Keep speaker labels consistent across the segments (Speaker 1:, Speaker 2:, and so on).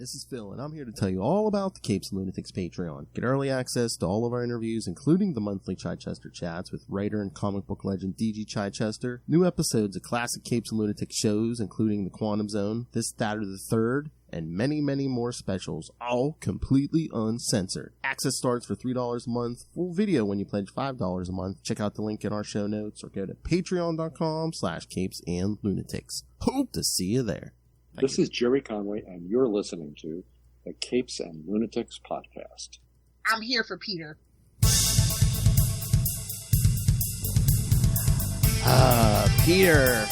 Speaker 1: this is Phil, and I'm here to tell you all about the Capes and Lunatics Patreon. Get early access to all of our interviews, including the monthly Chichester chats with writer and comic book legend DG Chichester, new episodes of classic Capes and Lunatics shows, including The Quantum Zone, This, That, or the Third, and many, many more specials, all completely uncensored. Access starts for $3 a month, full video when you pledge $5 a month. Check out the link in our show notes or go to patreon.com/CapesandLunatics. Hope to see you there.
Speaker 2: This is Jerry Conway, and you're listening to the Capes and Lunatics podcast.
Speaker 3: I'm here for Peter.
Speaker 1: Peter.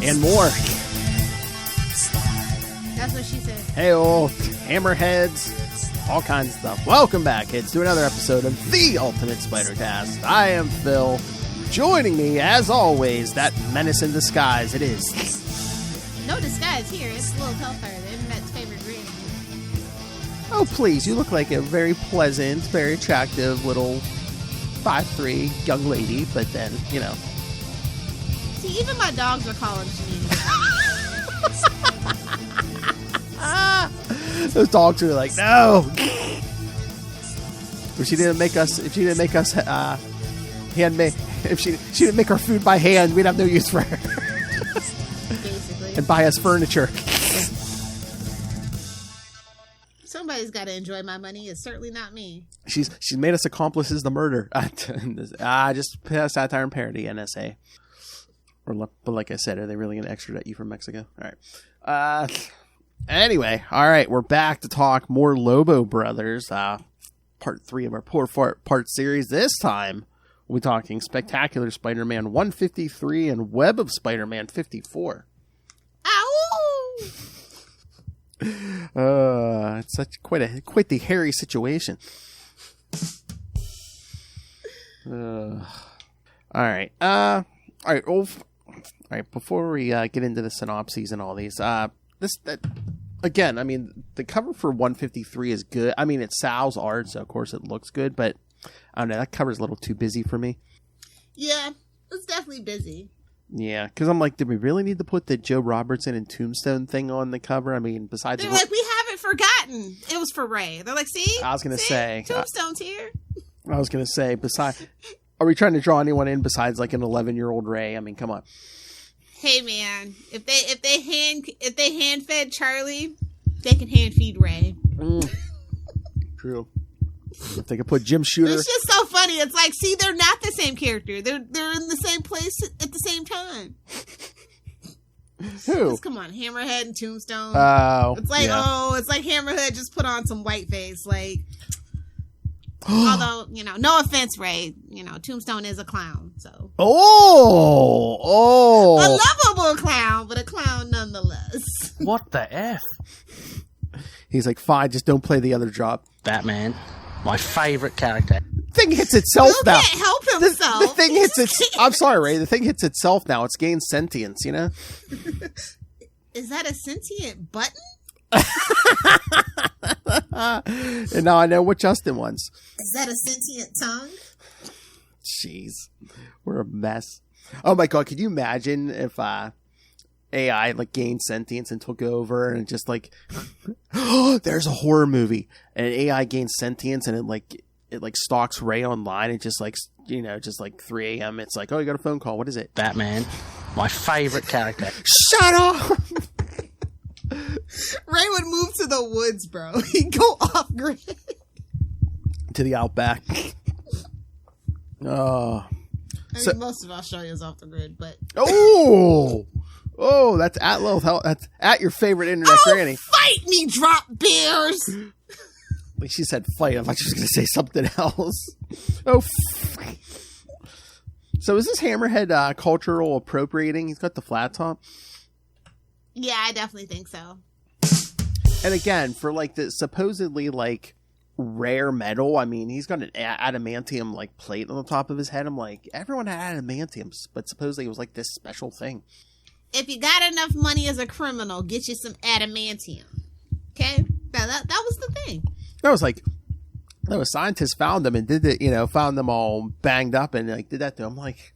Speaker 1: And more.
Speaker 3: That's what she said.
Speaker 1: Hey, old Hammerheads, all kinds of stuff. Welcome back, kids, to another episode of The Ultimate Spider-Cast. I am Phil. Joining me, as always, that menace in disguise. It is...
Speaker 3: No disguise here. It's Little Hellfire, the internet's favorite green.
Speaker 1: Oh, please. You look like a very pleasant, very attractive little 5'3" young lady, but then, you know.
Speaker 3: See, even my dogs are calling Janine.
Speaker 1: Those dogs are like, no. If she didn't make us handmade, if she didn't make our food by hand, we'd have no use for her.
Speaker 3: Basically.
Speaker 1: And buy us furniture.
Speaker 3: Somebody's got to enjoy my money. It's certainly not me.
Speaker 1: She's made us accomplices to murder. Just satire and parody, NSA. But like I said, are they really going to extradite you from Mexico? All right. Anyway, all right, we're back to talk more Lobo Brothers, part 3 of our four-part series. This time, we're talking Spectacular Spider-Man 153 and Web of Spider-Man 54.
Speaker 3: Ow!
Speaker 1: It's quite the hairy situation. All right. All right, Ulf. All right, before we get into the synopses and all these, again, I mean, the cover for 153 is good. I mean, it's Sal's art, so of course it looks good, but I don't know, that cover's a little too busy for me.
Speaker 3: Yeah, it's definitely busy.
Speaker 1: Yeah, because I'm like, did we really need to put the Joe Robertson and Tombstone thing on the cover? I mean, besides...
Speaker 3: They're like, we haven't forgotten. It was for Ray. They're like, see?
Speaker 1: I was going to say...
Speaker 3: Tombstone's here.
Speaker 1: I was going to say, besides... Are we trying to draw anyone in besides like an 11-year-old Ray? I mean, come on.
Speaker 3: Hey man, if they hand fed Charlie, they can hand feed Ray.
Speaker 1: True. If they could put Jim Shooter.
Speaker 3: It's just so funny. It's like, see, they're not the same character. They're in the same place at the same time.
Speaker 1: Who?
Speaker 3: Just, come on, Hammerhead and Tombstone.
Speaker 1: Oh,
Speaker 3: it's like it's like Hammerhead just put on some white face. Like, although no offense, Ray. Tombstone is a clown, so.
Speaker 1: Oh,
Speaker 3: a lovable clown, but a clown nonetheless.
Speaker 4: What the F?
Speaker 1: He's like, fine, just don't play the other job.
Speaker 4: Batman, my favorite character.
Speaker 1: Thing hits itself
Speaker 3: Bill
Speaker 1: now.
Speaker 3: Can't help himself.
Speaker 1: The thing hits I'm sorry, Ray. The thing hits itself now. It's gained sentience.
Speaker 3: Is that a sentient button?
Speaker 1: And now I know what Justin wants.
Speaker 3: Is that a sentient tongue?
Speaker 1: Jeez, we're a mess. Oh my god, could you imagine if AI like gained sentience and took over and just like, there's a horror movie and AI gains sentience and it stalks Ray online and just like just like 3 a.m. It's like, oh, you got a phone call. What is it?
Speaker 4: Batman, my favorite character.
Speaker 1: Shut up.
Speaker 3: Ray would move to the woods, bro. He'd go off grid
Speaker 1: to the outback. Oh,
Speaker 3: I mean, most of Australia's off the grid, but
Speaker 1: that's at Lilith. That's at your favorite internet granny.
Speaker 3: Fight me, drop bears.
Speaker 1: Like she said, fight. I'm just going to say something else. Oh. So is this Hammerhead cultural appropriating? He's got the flat top.
Speaker 3: Yeah, I definitely think so.
Speaker 1: And again, for like the supposedly like rare metal, I mean, he's got an adamantium like plate on the top of his head. I'm like, everyone had adamantiums, but supposedly it was like this special thing.
Speaker 3: If you got enough money as a criminal, get you some adamantium. Okay, that was the thing.
Speaker 1: That was like, scientists found them and did it. Found them all banged up and like did that to him. Like,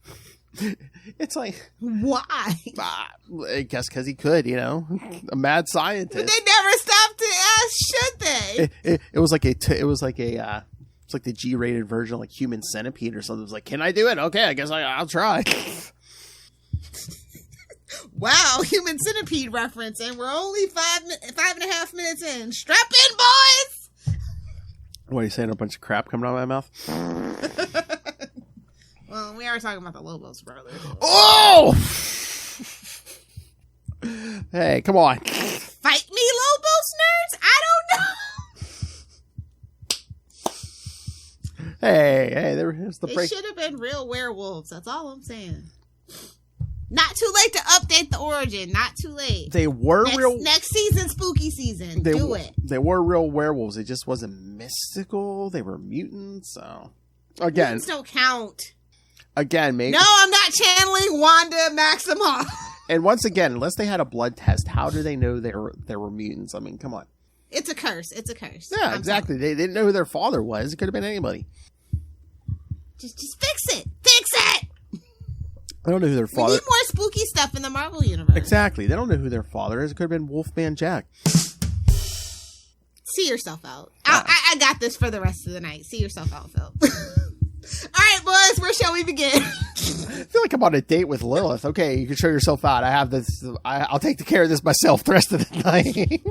Speaker 1: It's like,
Speaker 3: Why?
Speaker 1: I guess because he could, you know, a mad scientist.
Speaker 3: But they never stopped to ask, should they?
Speaker 1: It was like it's like the G-rated version of like Human Centipede or something. It was like, can I do it? Okay, I guess I'll try.
Speaker 3: Wow, Human Centipede reference, and we're only 5.5 minutes in. Strap in, boys!
Speaker 1: What are you saying? A bunch of crap coming out of my mouth?
Speaker 3: Well, we are talking about the Lobo Brothers.
Speaker 1: Oh! Hey, come on.
Speaker 3: Fight me, Lobos nerds? I don't know.
Speaker 1: Hey, there's the
Speaker 3: They
Speaker 1: break.
Speaker 3: should have been real werewolves. That's all I'm saying. Not too late to update the origin. Not too late.
Speaker 1: They were
Speaker 3: next season, spooky season. Do it.
Speaker 1: They were real werewolves. It just wasn't mystical. They were mutants. So again,
Speaker 3: Mutants don't count.
Speaker 1: Again, maybe.
Speaker 3: No, I'm not channeling Wanda Maximoff.
Speaker 1: And once again, unless they had a blood test, how do they know there were mutants? I mean, come on.
Speaker 3: It's a curse. It's a curse.
Speaker 1: Yeah, exactly. They didn't know who their father was. It could have been anybody.
Speaker 3: Just fix it. Fix it.
Speaker 1: I don't know who their father.
Speaker 3: We need more spooky stuff in the Marvel universe.
Speaker 1: Exactly. They don't know who their father is. It could have been Wolfman Jack.
Speaker 3: See yourself out. I got this for the rest of the night. See yourself out, Phil. All right, boys. Where shall we begin?
Speaker 1: I feel like I'm on a date with Lilith. Okay, you can show yourself out. I have this. I'll take care of this myself the rest of the night.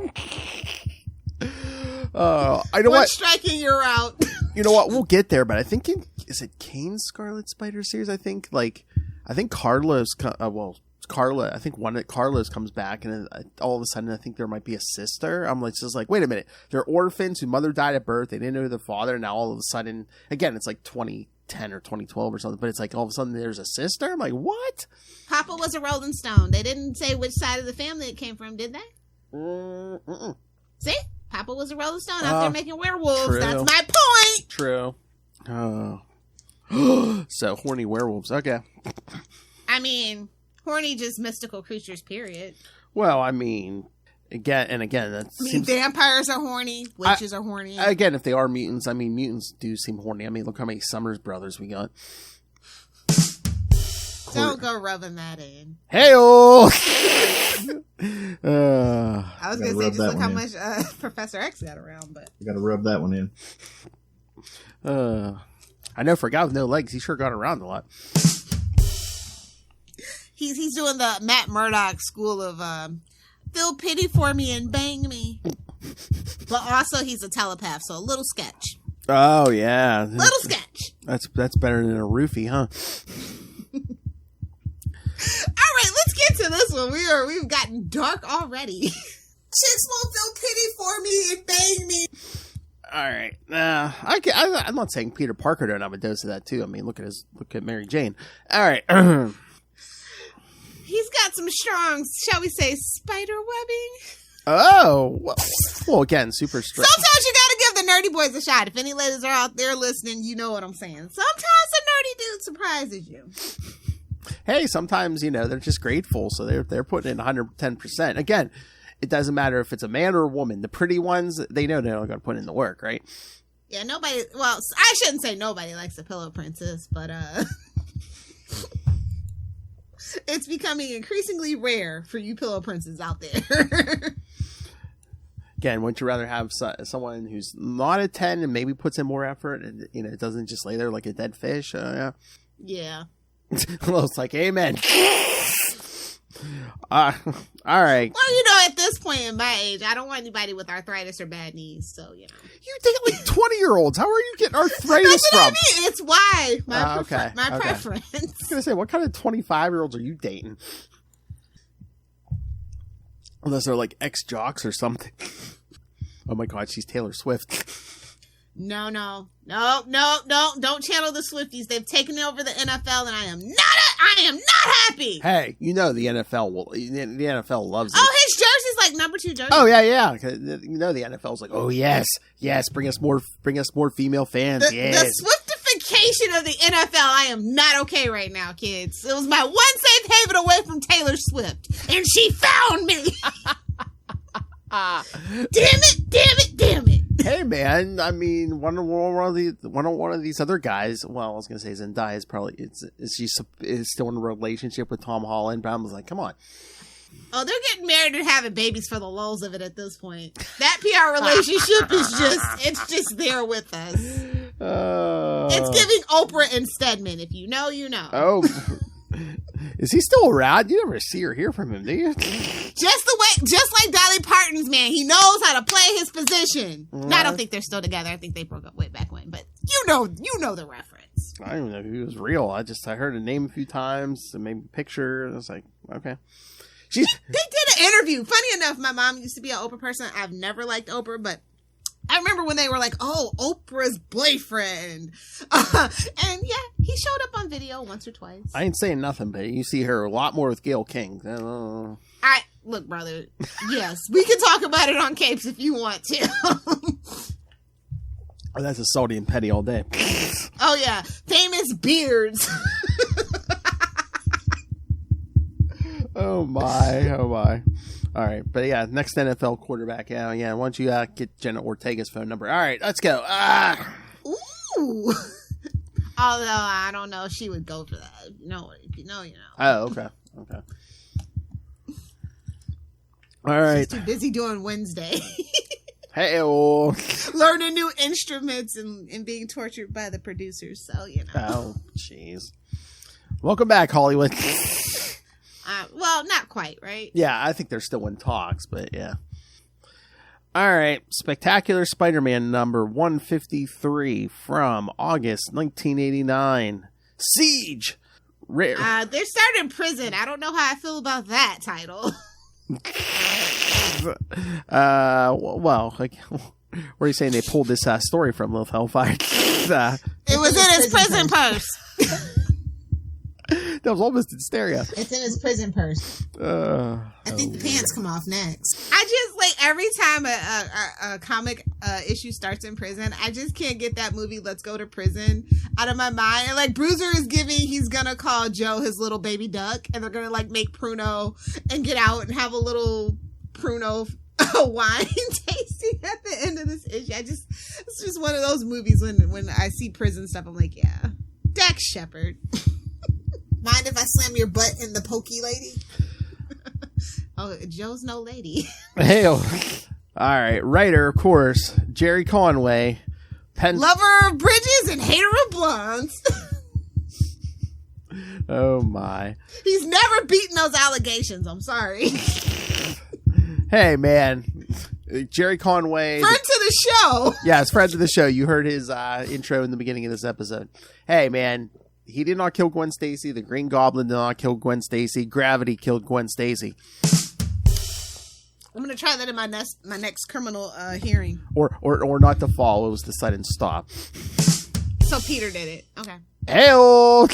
Speaker 1: I know what.
Speaker 3: Striking your route.
Speaker 1: You know what? We'll get there, but I think is it Kane's Scarlet Spider series? I think Carlos. Carla. I think one of Carlos comes back, and then all of a sudden, I think there might be a sister. I'm like, just like, wait a minute. They're orphans whose mother died at birth. They didn't know their father. And now all of a sudden, again, it's like 2010 or 2012 or something. But it's like all of a sudden there's a sister. I'm like, what?
Speaker 3: Papa was a Rolling Stone. They didn't say which side of the family it came from, did they? See, Papa was a Rolling Stone out there making werewolves.
Speaker 1: True.
Speaker 3: That's my point.
Speaker 1: True. Oh. So horny werewolves. Okay.
Speaker 3: I mean, horny, just mystical creatures, period.
Speaker 1: Well, I mean, again, that seems...
Speaker 3: vampires are horny. Witches are horny.
Speaker 1: Again, if they are mutants, I mean, mutants do seem horny. I mean, look how many Summers brothers we got.
Speaker 3: Don't go rubbing that in.
Speaker 1: Hey-oh!
Speaker 3: I was going to say, just look how much Professor X got around, but...
Speaker 5: You got to rub that one in.
Speaker 1: I know for a guy with no legs, he sure got around a lot.
Speaker 3: He's doing the Matt Murdock school of feel pity for me and bang me. But also he's a telepath, so a little sketch.
Speaker 1: Oh, yeah.
Speaker 3: Little sketch.
Speaker 1: That's better than a roofie, huh?
Speaker 3: All right, let's get to this one. We've gotten dark already. Chicks won't feel pity for me and bang me.
Speaker 1: All right. I'm not saying Peter Parker don't have a dose of that too. I mean, look at Mary Jane. All right.
Speaker 3: He's got some strong, shall we say, spider webbing.
Speaker 1: Oh, well, again, super straight.
Speaker 3: Sometimes you gotta give the nerdy boys a shot. If any ladies are out there listening, you know what I'm saying. Sometimes a nerdy dude surprises you.
Speaker 1: Hey, sometimes, they're just grateful, so they're putting in 110%. Again, it doesn't matter if it's a man or a woman. The pretty ones, they know they're not going to put in the work, right?
Speaker 3: Yeah, nobody, well, I shouldn't say nobody likes a pillow princess, but it's becoming increasingly rare for you pillow princes out there.
Speaker 1: Again, wouldn't you rather have someone who's not a 10 and maybe puts in more effort and, it doesn't just lay there like a dead fish? Yeah.
Speaker 3: Yeah.
Speaker 1: Well, it's like, amen. All right.
Speaker 3: Well, at this point in my age, I don't want anybody with arthritis or bad knees, so,
Speaker 1: You date like 20-year-olds. How are you getting arthritis
Speaker 3: That's
Speaker 1: from?
Speaker 3: what I mean. It's why. My
Speaker 1: Okay.
Speaker 3: preference.
Speaker 1: I was going to say, what kind of 25-year-olds are you dating? Unless they're like ex-jocks or something. Oh my God, she's Taylor Swift.
Speaker 3: No. Don't channel the Swifties. They've taken over the NFL, and I am not happy.
Speaker 1: Hey, the NFL the NFL loves it.
Speaker 3: Oh, his jersey's like number 2 jersey.
Speaker 1: Oh yeah. The NFL's like, oh yes, bring us more female fans.
Speaker 3: The Swiftification of the NFL, I am not okay right now, kids. It was my one safe haven away from Taylor Swift, and she found me. Damn it.
Speaker 1: Hey, man. I mean, one of these other guys. Well, I was gonna say Zendaya is probably is still in a relationship with Tom Holland, but I was like, come on.
Speaker 3: Oh, they're getting married and having babies for the lulz of it at this point. That PR relationship it's just there with us. It's giving Oprah and Stedman. If you know, you know.
Speaker 1: Oh, is he still around? You never see or hear from him, do you?
Speaker 3: Just like Dolly Parton's man, he knows how to play his position.
Speaker 1: Right.
Speaker 3: No, I don't think they're still together. I think they broke up way back when. But you know the reference.
Speaker 1: I don't even know if he was real. I heard a name a few times and maybe a picture. I was like, okay.
Speaker 3: They did an interview. Funny enough, my mom used to be an Oprah person. I've never liked Oprah, but I remember when they were like, "Oh, Oprah's boyfriend," and yeah, he showed up on video once or twice.
Speaker 1: I ain't saying nothing, but you see her a lot more with Gayle King.
Speaker 3: Look, brother. Yes, we can talk about it on Capes if you want to.
Speaker 1: Oh, that's a salty and petty all day.
Speaker 3: Oh yeah, famous beards.
Speaker 1: Oh my. All right, but yeah, next NFL quarterback. Yeah. Why don't you get Jenna Ortega's phone number? All right, let's go.
Speaker 3: Ooh. Although I don't know if she would go for that. If you know, you know.
Speaker 1: Oh, okay. All right.
Speaker 3: She's too busy doing Wednesday.
Speaker 1: Hey,
Speaker 3: learning new instruments and being tortured by the producers. So
Speaker 1: Oh, jeez. Welcome back, Hollywood.
Speaker 3: Well, not quite, right?
Speaker 1: Yeah, I think they're still in talks, but yeah. All right. Spectacular Spider-Man number 153 from August 1989. Siege!
Speaker 3: They're starting in prison. I don't know how I feel about that title.
Speaker 1: Well, like, where are you saying they pulled this story from, Lilith Hellfire?
Speaker 3: It was in his prison purse.
Speaker 1: That was almost in stereo.
Speaker 3: It's in his prison purse. I think the pants come off next. I just, like, every time a comic issue starts in prison, I just can't get that movie Let's Go to Prison out of my mind. And, like, Bruiser is he's gonna call Joe his little baby duck, and they're gonna, like, make Pruno and get out and have a little Pruno wine tasting at the end of this issue. It's just one of those movies when I see prison stuff, I'm like, yeah. Dax Shepard. Mind if I slam your butt in the pokey lady? Oh, Joe's no lady.
Speaker 1: Hey, all right. Writer, of course, Jerry Conway.
Speaker 3: Lover of bridges and hater of blondes.
Speaker 1: Oh, my.
Speaker 3: He's never beaten those allegations. I'm sorry.
Speaker 1: Hey, man. Jerry Conway.
Speaker 3: Friend to the show.
Speaker 1: Yes, friend to the show. You heard his intro in the beginning of this episode. Hey, man. He did not kill Gwen Stacy. The Green Goblin did not kill Gwen Stacy. Gravity killed Gwen Stacy.
Speaker 3: I'm gonna try that in my next criminal hearing.
Speaker 1: Or not to fall. It was the sudden stop.
Speaker 3: So Peter did it. Okay.
Speaker 1: Hey-o!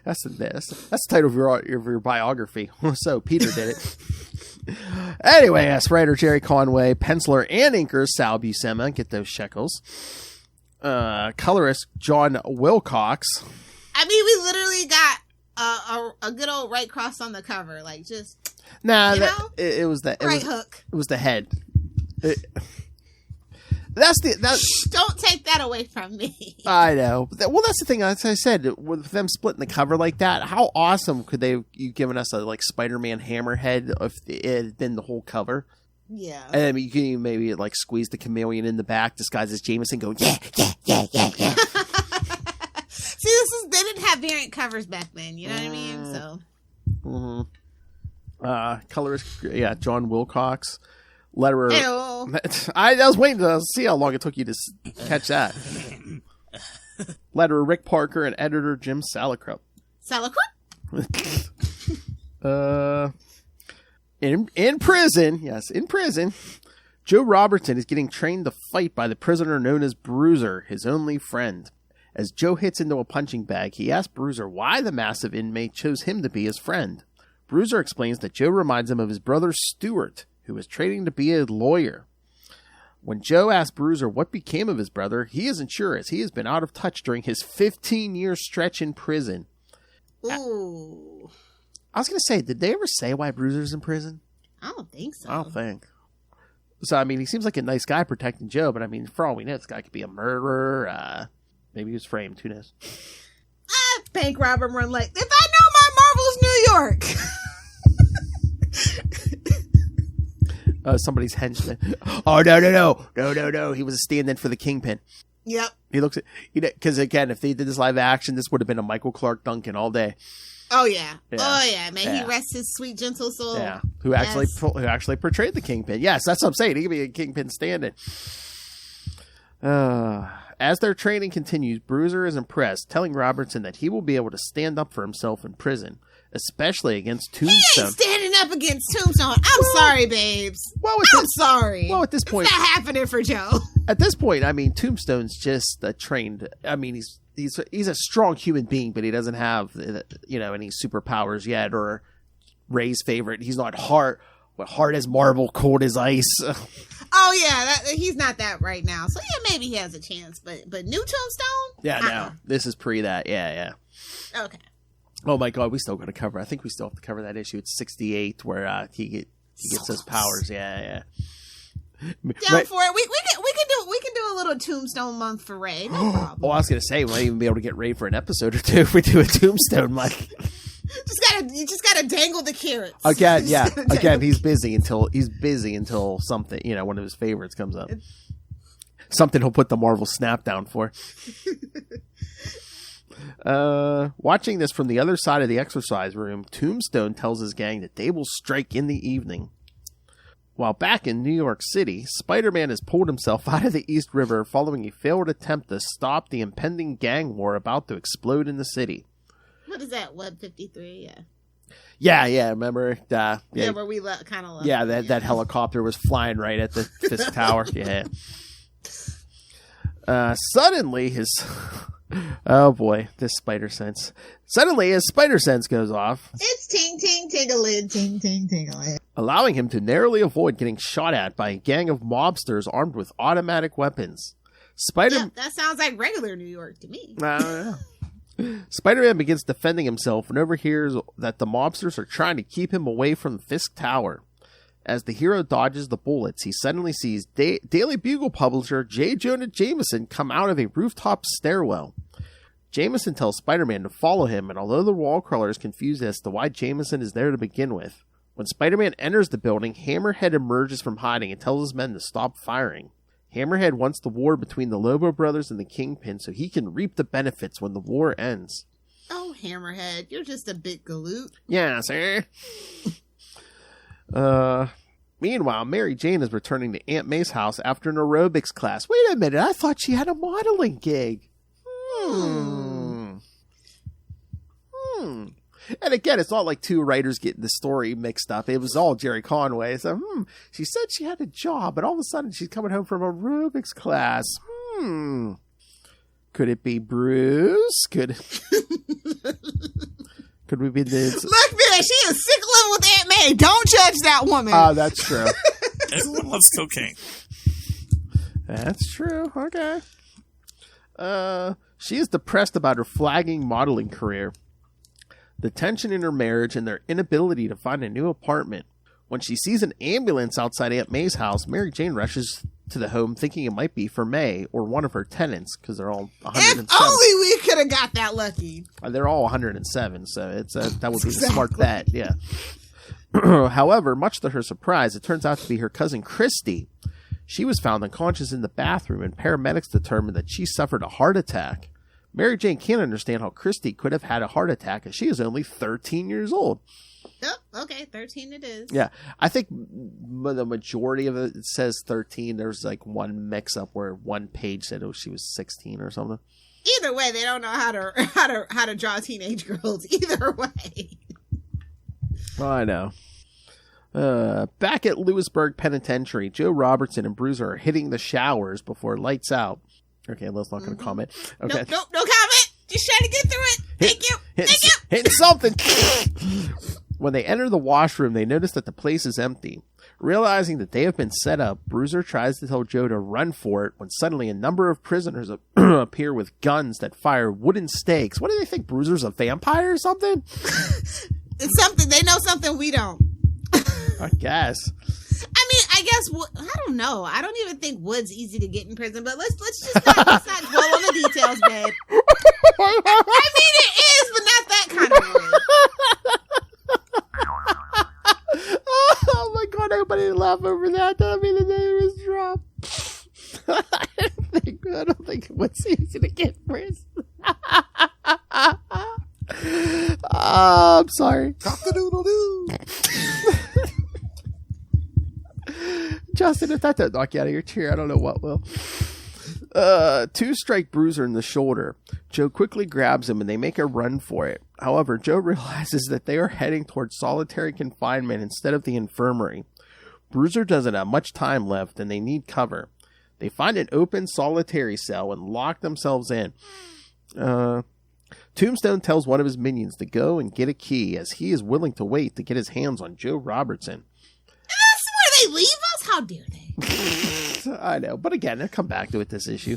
Speaker 1: That's the title of your biography. So Peter did it. Anyway, yes, writer Jerry Conway, penciler and inker Sal Buscema. Get those shekels. Colorist John Wilcox.
Speaker 3: I mean, we literally got a good old right cross on the cover, like just.
Speaker 1: Nah, it was the
Speaker 3: hook.
Speaker 1: It was the head. Don't
Speaker 3: take that away from me.
Speaker 1: I know. Well, that's the thing. As I said, with them splitting the cover like that, how awesome could you given us a like Spider-Man Hammerhead if it had been the whole cover?
Speaker 3: Yeah.
Speaker 1: And I mean, you can even maybe like squeeze the Chameleon in the back, disguised as Jameson, go yeah.
Speaker 3: See, they didn't have variant covers back then. You know what I mean? So.
Speaker 1: Mm-hmm. Colorist, yeah, John Wilcox. Letterer.
Speaker 3: Ew.
Speaker 1: I was waiting to see how long it took you to catch that. Letterer Rick Parker and editor Jim Salicrup. In prison, Joe Robertson is getting trained to fight by the prisoner known as Bruiser, his only friend. As Joe hits into a punching bag, he asks Bruiser why the massive inmate chose him to be his friend. Bruiser explains that Joe reminds him of his brother Stuart, who was training to be a lawyer. When Joe asks Bruiser what became of his brother, he isn't sure, as he has been out of touch during his 15-year stretch in prison.
Speaker 3: Ooh.
Speaker 1: I was going to say, did they ever say why Bruiser's in prison?
Speaker 3: I don't think so.
Speaker 1: I don't think. So, I mean, he seems like a nice guy protecting Joe, but I mean, for all we know, this guy could be a murderer. Maybe he was framed. Who knows?
Speaker 3: Bank robber run like, if I know my Marvel's New York.
Speaker 1: Somebody's henchman. Oh, no. He was a stand-in for the Kingpin.
Speaker 3: Yep.
Speaker 1: He looks at, because again, if they did this live action, this would have been a Michael Clark Duncan all day.
Speaker 3: Oh yeah. Oh yeah. May he rest his sweet, gentle soul.
Speaker 1: Yeah. Who actually portrayed the Kingpin. Yes, that's what I'm saying. He could be a Kingpin stand-in. As their training continues, Bruiser is impressed, telling Robertson that he will be able to stand up for himself in prison, especially against Tombstone.
Speaker 3: He ain't standing up against Tombstone. I'm sorry, babes. I'm sorry.
Speaker 1: Well, at this point,
Speaker 3: it's not happening for Joe.
Speaker 1: At this point, I mean, Tombstone's just a trained. I mean, he's a strong human being, but he doesn't have any superpowers yet. Or Ray's favorite, he's not hard as marble, cold as ice.
Speaker 3: Oh yeah, he's not that right now. So yeah, maybe he has a chance. But new Tombstone?
Speaker 1: Yeah, no, this is pre that. Yeah.
Speaker 3: Okay.
Speaker 1: Oh my God, we still got to cover. I think we still have to cover that issue. It's 68 where he gets his powers. Yeah.
Speaker 3: Down for it. We can do a little Tombstone month for Ray. No problem.
Speaker 1: Oh, I was gonna say we might even be able to get Ray for an episode or two if we do a Tombstone month.
Speaker 3: You just gotta dangle the carrots.
Speaker 1: Again, yeah. Again, he's busy until something, one of his favorites comes up. Something he'll put the Marvel snap down for. Watching this from the other side of the exercise room, Tombstone tells his gang that they will strike in the evening. While back in New York City, Spider-Man has pulled himself out of the East River following a failed attempt to stop the impending gang war about to explode in the city.
Speaker 3: What is that? Web 53?
Speaker 1: Yeah. Remember?
Speaker 3: Where we kind of left.
Speaker 1: Yeah, that helicopter was flying right at the Fisk Tower. Yeah. Suddenly, oh boy, this spider sense. Suddenly, his spider sense goes off.
Speaker 3: It's ting ting tingling, ting ting tingling,
Speaker 1: allowing him to narrowly avoid getting shot at by a gang of mobsters armed with automatic weapons.
Speaker 3: That sounds like regular New York to me.
Speaker 1: Spider-Man begins defending himself and overhears that the mobsters are trying to keep him away from the Fisk Tower. As the hero dodges the bullets, he suddenly sees Daily Bugle publisher J. Jonah Jameson come out of a rooftop stairwell. Jameson tells Spider-Man to follow him, and although the wall crawler is confused as to why Jameson is there to begin with, when Spider-Man enters the building, Hammerhead emerges from hiding and tells his men to stop firing. Hammerhead wants the war between the Lobo Brothers and the Kingpin so he can reap the benefits when the war ends.
Speaker 3: Oh, Hammerhead, you're just a big galoot.
Speaker 1: Yeah, sir. Meanwhile, Mary Jane is returning to Aunt May's house after an aerobics class. Wait a minute, I thought she had a modeling gig. And again, it's not like two writers getting the story mixed up. It was all Jerry Conway. So, she said she had a job, but all of a sudden she's coming home from aerobics class. Could it be Bruce? Could we be this?
Speaker 3: Look, man, she is sickling with Aunt May. Don't judge that woman.
Speaker 1: Oh, that's true.
Speaker 5: Everyone loves cocaine.
Speaker 1: That's true. Okay. She is depressed about her flagging modeling career, the tension in her marriage, and their inability to find a new apartment. When she sees an ambulance outside Aunt May's house, Mary Jane rushes to the home thinking it might be for May or one of her tenants because they're all 107.
Speaker 3: If only we could have got that lucky.
Speaker 1: They're all 107, so it's that would be the smart bet, yeah. However, much to her surprise, it turns out to be her cousin Christy. She was found unconscious in the bathroom, and paramedics determined that she suffered a heart attack. Mary Jane can't understand how Christy could have had a heart attack as she is only 13 years old.
Speaker 3: Oh, okay, 13 it is.
Speaker 1: Yeah, I think the majority of it says 13. There's like one mix-up where one page said she was 16 or something.
Speaker 3: Either way, they don't know how to draw teenage girls. Either way.
Speaker 1: Well, I know. Back at Lewisburg Penitentiary, Joe Robertson and Bruiser are hitting the showers before lights out. Okay, let's not going to comment. Okay.
Speaker 3: No comment. Just trying to get through it. Thank you.
Speaker 1: Hitting something. When they enter the washroom, they notice that the place is empty. Realizing that they have been set up, Bruiser tries to tell Joe to run for it when suddenly a number of prisoners appear with guns that fire wooden stakes. What do they think? Bruiser's a vampire or something?
Speaker 3: It's something. They know something we don't.
Speaker 1: I guess.
Speaker 3: I mean, I guess I don't know. I don't even think Wood's easy to get in prison. But let's just not dwell on the details, babe. I mean, it is, but not that kind of Wood.
Speaker 1: Oh my god! Nobody laugh over that. That'll be the name of his drop. I don't think it was easy to get in prison. I'm sorry.
Speaker 6: Cock-a-doodle-doo.
Speaker 1: Justin, if that doesn't knock you out of your chair, I don't know what will. Two-strike bruiser in the shoulder. Joe quickly grabs him and they make a run for it. However, Joe realizes that they are heading towards solitary confinement instead of the infirmary. Bruiser doesn't have much time left and they need cover. They find an open solitary cell and lock themselves in. Tombstone tells one of his minions to go and get a key as he is willing to wait to get his hands on Joe Robertson.
Speaker 3: And that's where they leave us? How dare they?
Speaker 1: I know, but again, they'll come back to it this issue.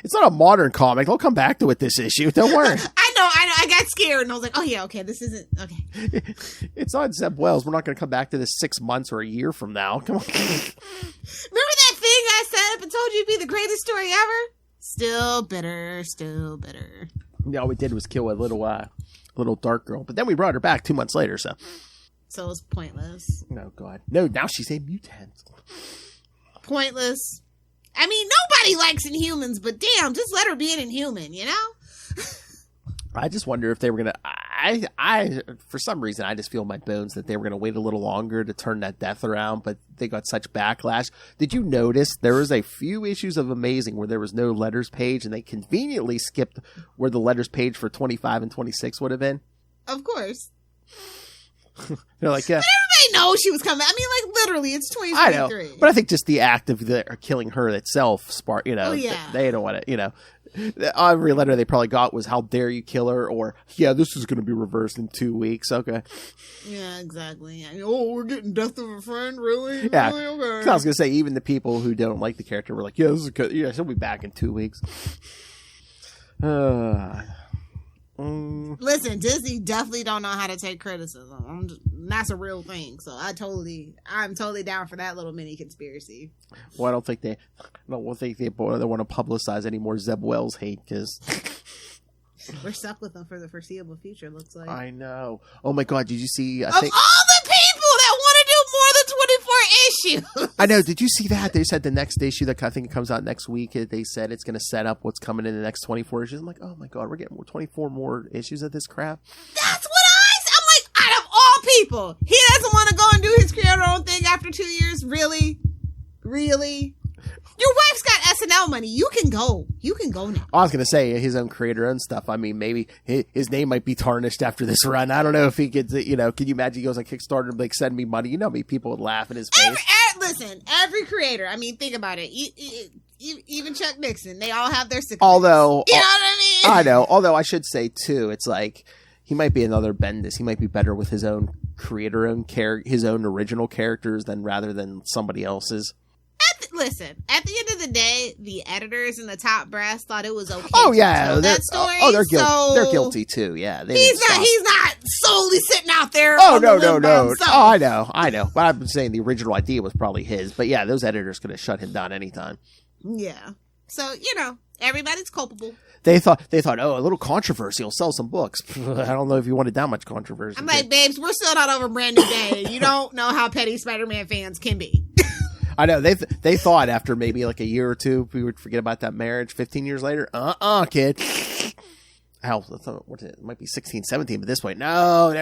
Speaker 1: It's not a modern comic. They'll come back to it this issue. Don't worry.
Speaker 3: I know. I got scared and I was like, oh yeah, okay, this isn't, okay.
Speaker 1: It's not Zeb Wells. We're not going to come back to this 6 months or a year from now. Come on.
Speaker 3: Remember that thing I set up and told you it'd be the greatest story ever? Still bitter.
Speaker 1: Yeah, all we did was kill a little dark girl. But then we brought her back 2 months later, so.
Speaker 3: So it's pointless.
Speaker 1: Oh, God. No, now she's a mutant.
Speaker 3: Pointless. I mean, nobody likes Inhumans, but damn, just let her be an Inhuman, you know?
Speaker 1: I just wonder if they were going to... I for some reason, I just feel in my bones that they were going to wait a little longer to turn that death around, but they got such backlash. Did you notice there was a few issues of Amazing where there was no letters page, and they conveniently skipped where the letters page for 25 and 26 would have been?
Speaker 3: Of course.
Speaker 1: They're like, yeah.
Speaker 3: But everybody knows she was coming. I mean, like, literally, it's 2023.
Speaker 1: I know, but I think just the act of killing her itself spark. You know,
Speaker 3: oh, yeah.
Speaker 1: They don't want to. You know, every letter they probably got was "How dare you kill her?" or "Yeah, this is going to be reversed in 2 weeks." Okay.
Speaker 3: Yeah, exactly. I mean, oh, we're getting death of a friend, really?
Speaker 1: Yeah.
Speaker 3: Really? Okay.
Speaker 1: I was going to say, even the people who don't like the character were like, "Yeah, this is good. Yeah, she'll be back in 2 weeks."
Speaker 3: Listen, Disney definitely don't know how to take criticism. That's a real thing. So I'm totally down for that little mini conspiracy.
Speaker 1: Well, I don't think they want to publicize any more Zeb Wells hate because
Speaker 3: we're stuck with them for the foreseeable future. Looks like.
Speaker 1: I know. Oh my God! Did you see?
Speaker 3: All the people that want to do more than 24 issues.
Speaker 1: I know. Did you see that? They said the next issue that I think comes out next week. They said it's going to set up what's coming in the next 24 issues. I'm like, oh my God, we're getting 24 more issues of this crap.
Speaker 3: That's what I'm like, out of all people, he doesn't want to go and do his creator own thing after 2 years. Really? Your wife's got SNL money. You can go now.
Speaker 1: I was going to say his own creator-owned stuff. I mean, maybe his name might be tarnished after this run. I don't know if he gets it. You know, can you imagine he goes on Kickstarter and like, send me money? You know how many people would laugh in his face?
Speaker 3: Listen, every creator. I mean, think about it. Even Chuck Nixon. They all have their secrets.
Speaker 1: Although,
Speaker 3: you know what I mean?
Speaker 1: I know. Although I should say too, it's like he might be another Bendis. He might be better with his own creator-owned his own original characters rather than somebody else's.
Speaker 3: Listen, at the end of the day, the editors and the top brass thought it was okay.
Speaker 1: Oh yeah,
Speaker 3: that story.
Speaker 1: They're guilty. So they're guilty too. Yeah,
Speaker 3: he's not solely sitting out there.
Speaker 1: Oh no. Oh, I know. But I'm saying the original idea was probably his. But yeah, those editors could have shut him down anytime.
Speaker 3: Yeah. So everybody's culpable.
Speaker 1: They thought, oh, a little controversy will sell some books. I don't know if you wanted that much controversy.
Speaker 3: I'm like, babes, we're still not over Brand New Day. You don't know how petty Spider-Man fans can be.
Speaker 1: I know they thought after maybe like a year or two we would forget about that marriage. 15 years later, kid. Hell, what is it? It might be 16, 17 at this point. No.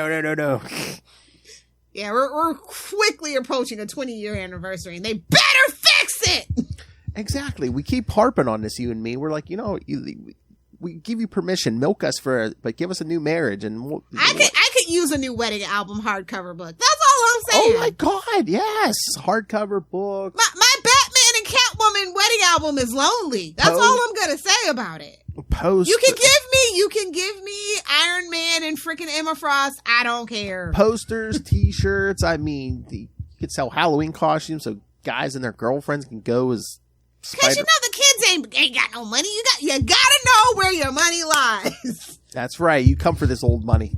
Speaker 3: Yeah, we're quickly approaching a 20-year anniversary, and they better fix it.
Speaker 1: Exactly. We keep harping on this, you and me. We're like, we give you permission, milk us but give us a new marriage, and
Speaker 3: I could use a new wedding album hardcover book. That's all I'm saying.
Speaker 1: Oh my God, yes, hardcover book.
Speaker 3: My Batman and Catwoman wedding album is lonely. That's all I'm gonna say about it. You can give me Iron Man and freaking Emma Frost. I don't care. Posters,
Speaker 1: T-shirts. I mean, you could sell Halloween costumes so guys and their girlfriends can go as.
Speaker 3: Because the kids ain't got no money. You gotta know where your money lies.
Speaker 1: That's right. You come for this old money.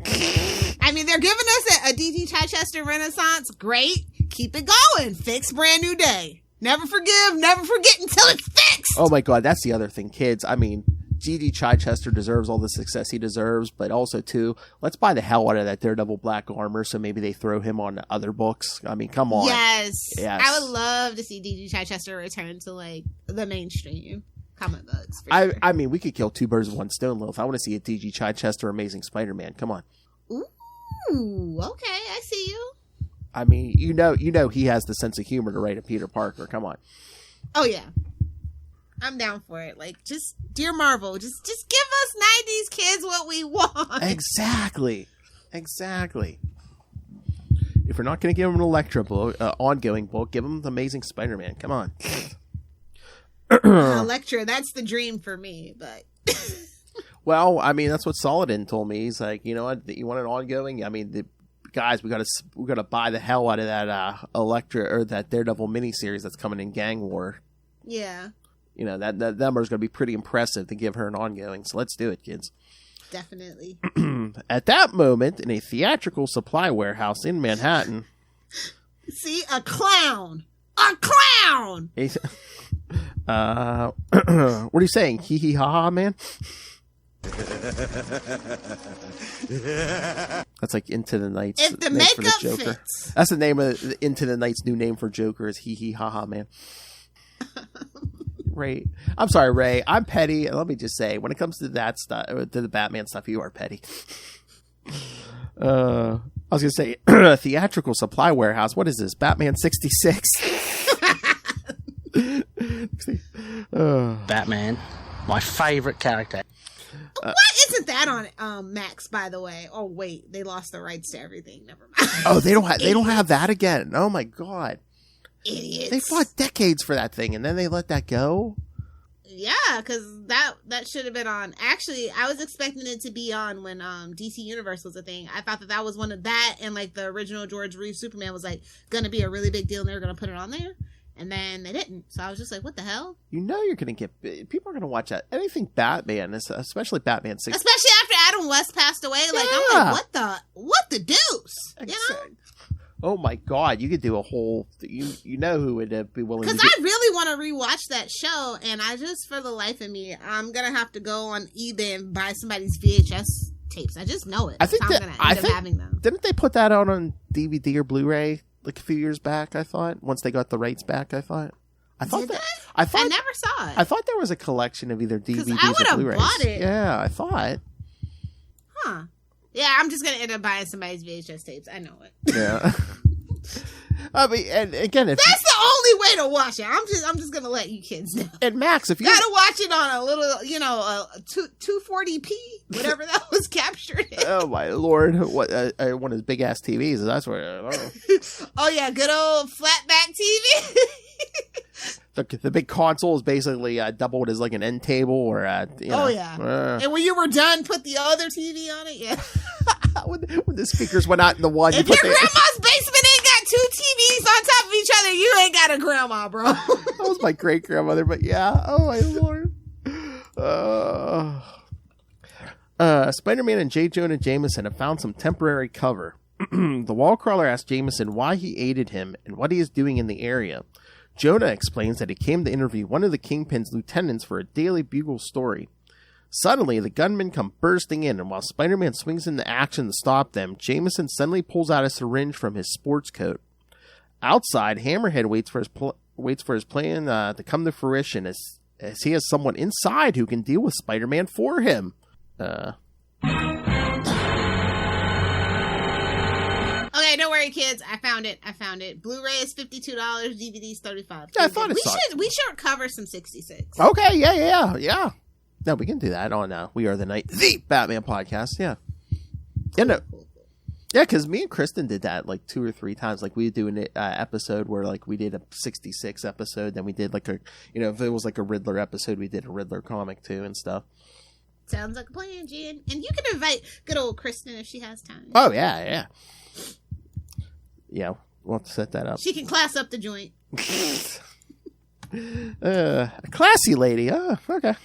Speaker 3: I mean, they're giving us a D.T. Chichester Renaissance. Great. keep it going. Fix, brand new day. Never forgive, never forget until it's fixed.
Speaker 1: Oh my God, that's the other thing, kids. I mean, G.G. Chichester deserves all the success he deserves, but also, too, let's buy the hell out of that Daredevil black armor so maybe they throw him on other books. I mean, come on.
Speaker 3: Yes. I would love to see D.G. Chichester return to, like, the mainstream comic books.
Speaker 1: I mean, we could kill two birds with one stone, Lilith. I want to see a D.G. Chichester Amazing Spider-Man. Come on.
Speaker 3: Ooh, okay, I see you.
Speaker 1: I mean, you know he has the sense of humor to write a Peter Parker. Come on.
Speaker 3: Oh, yeah. I'm down for it. Like, just, dear Marvel, just give us 90s kids what we want.
Speaker 1: Exactly. If we're not going to give them an Electro book, ongoing book, give them the Amazing Spider-Man. Come on.
Speaker 3: Electra, that's the dream for me, but...
Speaker 1: Well, I mean, that's what Saladin told me. He's like, you know what, you want an ongoing? I mean, guys, we gotta buy the hell out of that Electra or that Daredevil miniseries that's coming in Gang War.
Speaker 3: Yeah.
Speaker 1: You know, that number's going to be pretty impressive to give her an ongoing. So let's do it, kids.
Speaker 3: Definitely.
Speaker 1: At that moment, in a theatrical supply warehouse in Manhattan.
Speaker 3: See, a clown. A clown!
Speaker 1: What are you saying? Hee hee ha ha, man? That's like Into the Night's
Speaker 3: if the
Speaker 1: name
Speaker 3: makeup
Speaker 1: for the Joker.
Speaker 3: Fits.
Speaker 1: That's the name of Into the Night's new name for Joker is Hee hee ha ha, man. Ray, I'm sorry, Ray. I'm petty. Let me just say, when it comes to that stuff, to the Batman stuff, you are petty. I was gonna say theatrical supply warehouse. What is this? Batman 66.
Speaker 4: Batman, my favorite character.
Speaker 3: Why isn't that on Max, by the way? Oh wait, they lost the rights to everything. Never mind.
Speaker 1: Oh, they don't have that again. Oh my God.
Speaker 3: Idiots.
Speaker 1: They fought decades for that thing, and then they let that go?
Speaker 3: Yeah, because that should have been on. Actually, I was expecting it to be on when DC Universe was a thing. I thought that was one of that, and like the original George Reeves Superman was like going to be a really big deal, and they were going to put it on there. And then they didn't. So I was just like, what the hell?
Speaker 1: You know you're going to get... People are going to watch that. Anything Batman, especially Batman 6.
Speaker 3: Especially after Adam West passed away. Like,
Speaker 1: Yeah.
Speaker 3: I'm like, what the deuce? You know?
Speaker 1: Oh my God, you could do a whole... You know who would be willing to...
Speaker 3: Because I really want to rewatch that show, and I just, for the life of me, I'm going to have to go on eBay and buy somebody's VHS tapes. I just know it.
Speaker 1: I think
Speaker 3: I'm going to end up having them.
Speaker 1: Didn't they put that out on DVD or Blu-ray like a few years back, I thought? Once they got the rights back, I thought.
Speaker 3: Did they?
Speaker 1: I
Speaker 3: never saw it.
Speaker 1: I thought there was a collection of either DVDs
Speaker 3: I would
Speaker 1: or
Speaker 3: have
Speaker 1: Blu-rays.
Speaker 3: bought it.
Speaker 1: Yeah, I thought.
Speaker 3: Huh. Yeah, I'm just going to end up buying somebody's VHS tapes. I know it.
Speaker 1: Yeah. I mean, and again, if
Speaker 3: that's the only way to watch it. I'm just gonna let you kids know.
Speaker 1: And Max, if you
Speaker 3: gotta watch it on a little, 240p, whatever that was captured in.
Speaker 1: Oh my Lord! What one of his big ass TVs? That's where.
Speaker 3: Oh yeah, good old flatback TV.
Speaker 1: The big console is basically doubled as like an end table, or
Speaker 3: oh yeah. And when you were done, put the other TV on it. Yeah.
Speaker 1: when the speakers went out in the one.
Speaker 3: If your grandma's basement ain't got two TVs on top of each other, you ain't got a grandma, bro.
Speaker 1: That was my great grandmother, but yeah. Oh my Lord. Spider-Man and J. Jonah Jameson have found some temporary cover. The wall crawler asks Jameson why he aided him and what he is doing in the area. Jonah explains that he came to interview one of the Kingpin's lieutenants for a Daily Bugle story. Suddenly, the gunmen come bursting in, and while Spider-Man swings into action to stop them, Jameson suddenly pulls out a syringe from his sports coat. Outside, Hammerhead waits for his plan to come to fruition as he has someone inside who can deal with Spider-Man for him.
Speaker 3: Okay, don't worry, kids. I found it. Blu-ray is $52. DVD is $35.
Speaker 1: Yeah, I thought
Speaker 3: we should cover some 66.
Speaker 1: Okay, yeah. No, we can do that on We Are the Night, the Batman podcast. Yeah. Yeah, because me and Kristen did that like 2 or 3 times. Like we do an episode where like we did a 66 episode, then we did like a if it was like a Riddler episode, we did a Riddler comic too and stuff.
Speaker 3: Sounds like a plan, Jen. And you can invite good old Kristen if she has time.
Speaker 1: Oh yeah. Yeah, we'll have to set that up.
Speaker 3: She can class up the joint.
Speaker 1: A classy lady. Oh, okay.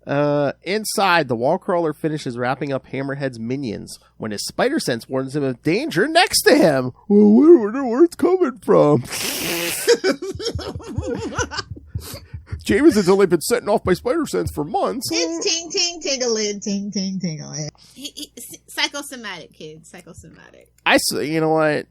Speaker 1: Inside, the wall crawler finishes wrapping up Hammerhead's minions when his spider sense warns him of danger next to him. Well, where it's coming from? Jameson's only been setting off my spider sense for months.
Speaker 3: It's ting ting tingle ting ting tingle. Psychosomatic, kid. Psychosomatic.
Speaker 1: You know what?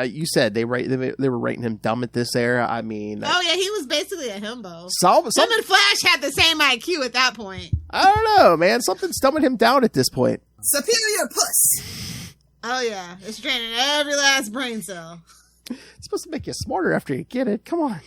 Speaker 1: You said they were writing him dumb at this era. I mean,
Speaker 3: oh yeah, he was basically a himbo.
Speaker 1: Him
Speaker 3: and Flash had the same IQ at that point.
Speaker 1: I don't know, man. Something's dumbing him down at this point.
Speaker 3: Superior puss. Oh yeah, it's draining every last brain cell.
Speaker 1: It's supposed to make you smarter after you get it. Come on.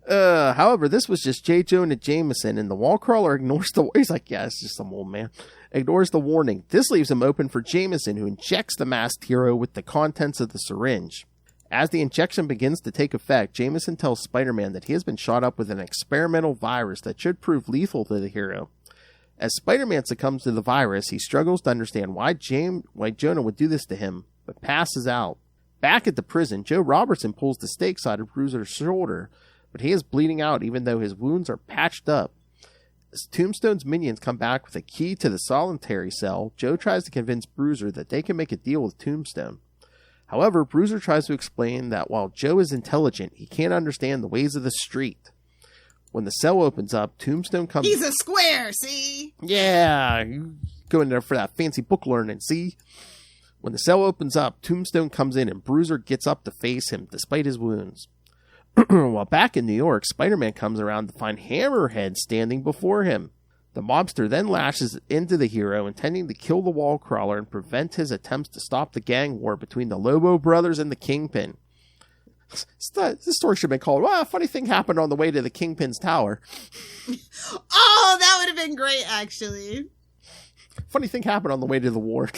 Speaker 1: However, this was just Jonah Jameson, and the wall crawler ignores he's like, yeah, it's just some old man. Ignores the warning. This leaves him open for Jameson, who injects the masked hero with the contents of the syringe. As the injection begins to take effect, Jameson tells Spider-Man that he has been shot up with an experimental virus that should prove lethal to the hero. As Spider-Man succumbs to the virus, he struggles to understand why Jonah would do this to him, but passes out. Back at the prison, Joe Robertson pulls the stakes out of Bruiser's shoulder, but he is bleeding out even though his wounds are patched up. As Tombstone's minions come back with a key to the solitary cell, Joe tries to convince Bruiser that they can make a deal with Tombstone. However, Bruiser tries to explain that while Joe is intelligent, he can't understand the ways of the street. When the cell opens up, Tombstone comes...
Speaker 3: He's a square, see?
Speaker 1: Yeah, you go in there for that fancy book learning, see? When the cell opens up, Tombstone comes in and Bruiser gets up to face him despite his wounds. While back in New York, Spider-Man comes around to find Hammerhead standing before him. The mobster then lashes into the hero, intending to kill the wall crawler and prevent his attempts to stop the gang war between the Lobo Brothers and the Kingpin. This story should have been called, well, a funny thing happened on the way to the Kingpin's tower.
Speaker 3: Oh, that would have been great, actually.
Speaker 1: Funny thing happened on the way to the war.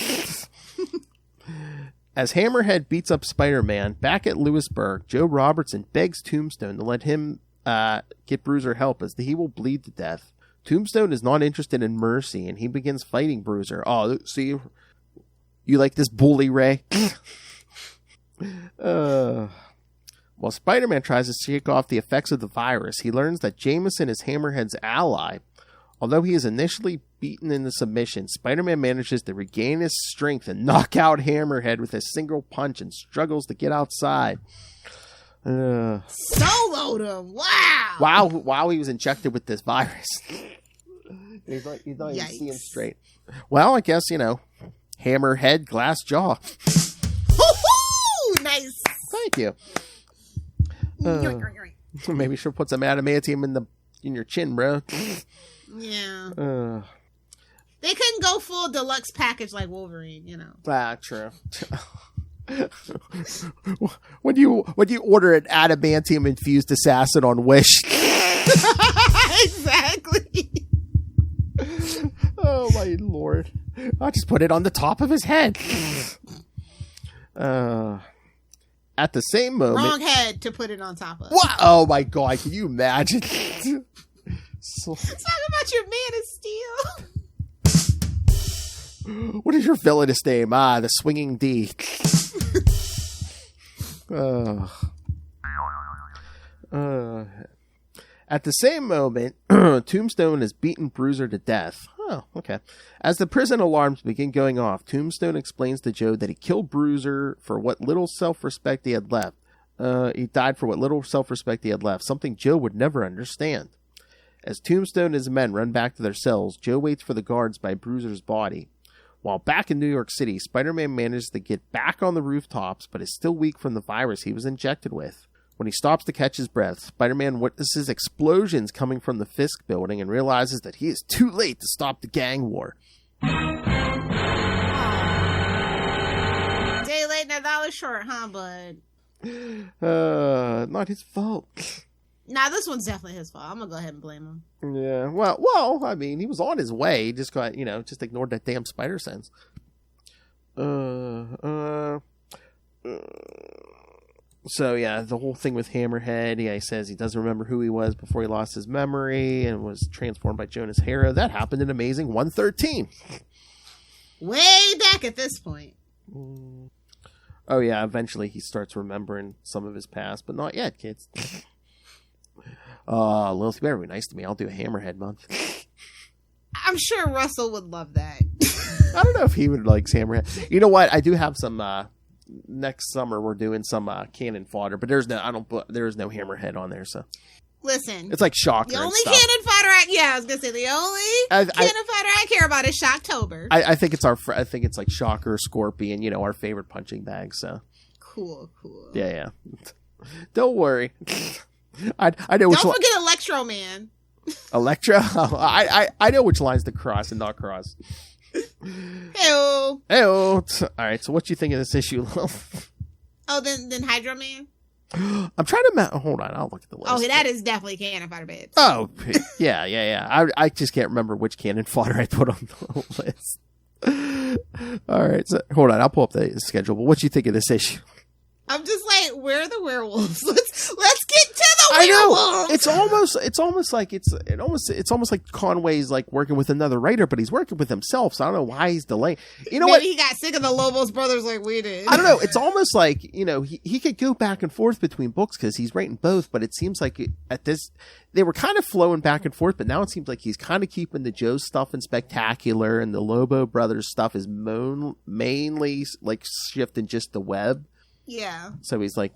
Speaker 1: As Hammerhead beats up Spider-Man, back at Lewisburg, Joe Robertson begs Tombstone to let him get Bruiser help as he will bleed to death. Tombstone is not interested in mercy, and he begins fighting Bruiser. Oh, see, you like this bully, Ray? While Spider-Man tries to shake off the effects of the virus, he learns that Jameson is Hammerhead's ally. Although he is initially beaten into submission, Spider-Man manages to regain his strength and knock out Hammerhead with a single punch and struggles to get outside.
Speaker 3: Soloed him! Wow!
Speaker 1: Wow, he was injected with this virus. He's not even seeing straight. Well, I guess, Hammerhead, glass jaw.
Speaker 3: Woo-hoo! Nice!
Speaker 1: Thank you. Maybe she'll put some adamantium in your chin, bro.
Speaker 3: Yeah. They couldn't go full deluxe package like Wolverine,
Speaker 1: True. When you order an adamantium infused assassin on Wish.
Speaker 3: Exactly.
Speaker 1: Oh my lord. I'll just put it on the top of his head. At the same moment...
Speaker 3: Wrong head to put it on top of.
Speaker 1: What? Oh my god, can you imagine?
Speaker 3: Let's talk about your Man of Steel.
Speaker 1: What is your villainous name? The Swinging D. At the same moment, Tombstone has beaten Bruiser to death. Oh, okay. As the prison alarms begin going off, Tombstone explains to Joe that he killed Bruiser for what little self-respect he had left. He died for what little self-respect he had left, something Joe would never understand. As Tombstone and his men run back to their cells, Joe waits for the guards by Bruiser's body. While back in New York City, Spider-Man manages to get back on the rooftops, but is still weak from the virus he was injected with. When he stops to catch his breath, Spider-Man witnesses explosions coming from the Fisk building and realizes that he is too late to stop the gang war.
Speaker 3: Day late and $1 short, huh, bud?
Speaker 1: Not his fault.
Speaker 3: Nah, this one's definitely his fault. I'm gonna go ahead and blame him.
Speaker 1: Yeah, well, I mean, he was on his way. He just got, just ignored that damn spider sense. So, yeah, the whole thing with Hammerhead, he says he doesn't remember who he was before he lost his memory and was transformed by Jonah's hero. That happened in Amazing 113.
Speaker 3: Way back at this point.
Speaker 1: Oh, yeah, eventually he starts remembering some of his past, but not yet, kids. Lilith, you better be nice to me. I'll do a Hammerhead month.
Speaker 3: I'm sure Russell would love that.
Speaker 1: I don't know if he would like Hammerhead. You know what? I do have some. Next summer we're doing some cannon fodder, but there is no Hammerhead on there. So
Speaker 3: listen,
Speaker 1: it's like Shocker.
Speaker 3: The only
Speaker 1: and stuff.
Speaker 3: cannon fodder. I was gonna say the only cannon fodder I care about is Shocktober.
Speaker 1: I think it's I think it's like Shocker, Scorpion. You know, our favorite punching bag. So
Speaker 3: cool.
Speaker 1: Yeah. Don't worry. I know. Don't
Speaker 3: forget Electro Man.
Speaker 1: Electro. I know which lines to cross and not cross.
Speaker 3: Hey-o.
Speaker 1: All right. So, what you think of this issue, Lil?
Speaker 3: Oh, then Hydro Man.
Speaker 1: I'm trying to. Hold on. I'll look at the list.
Speaker 3: Oh, that is definitely cannon fodder babes.
Speaker 1: Oh, yeah. I just can't remember which cannon fodder I put on the list. All right. So, hold on. I'll pull up the schedule. But what you think of this issue?
Speaker 3: I'm just like, where are the werewolves? Let's get to the werewolves.
Speaker 1: I know. It's almost like Conway's like working with another writer, but he's working with himself. So I don't know why he's delaying. You know
Speaker 3: Maybe
Speaker 1: what?
Speaker 3: He got sick of the Lobos Brothers like we did.
Speaker 1: I don't know. It's almost like, he could go back and forth between books because he's writing both, but it seems like they were kind of flowing back and forth, but now it seems like he's kind of keeping the Joe stuff in Spectacular, and the Lobo Brothers stuff is mainly like shifting just the web.
Speaker 3: Yeah.
Speaker 1: So he's like,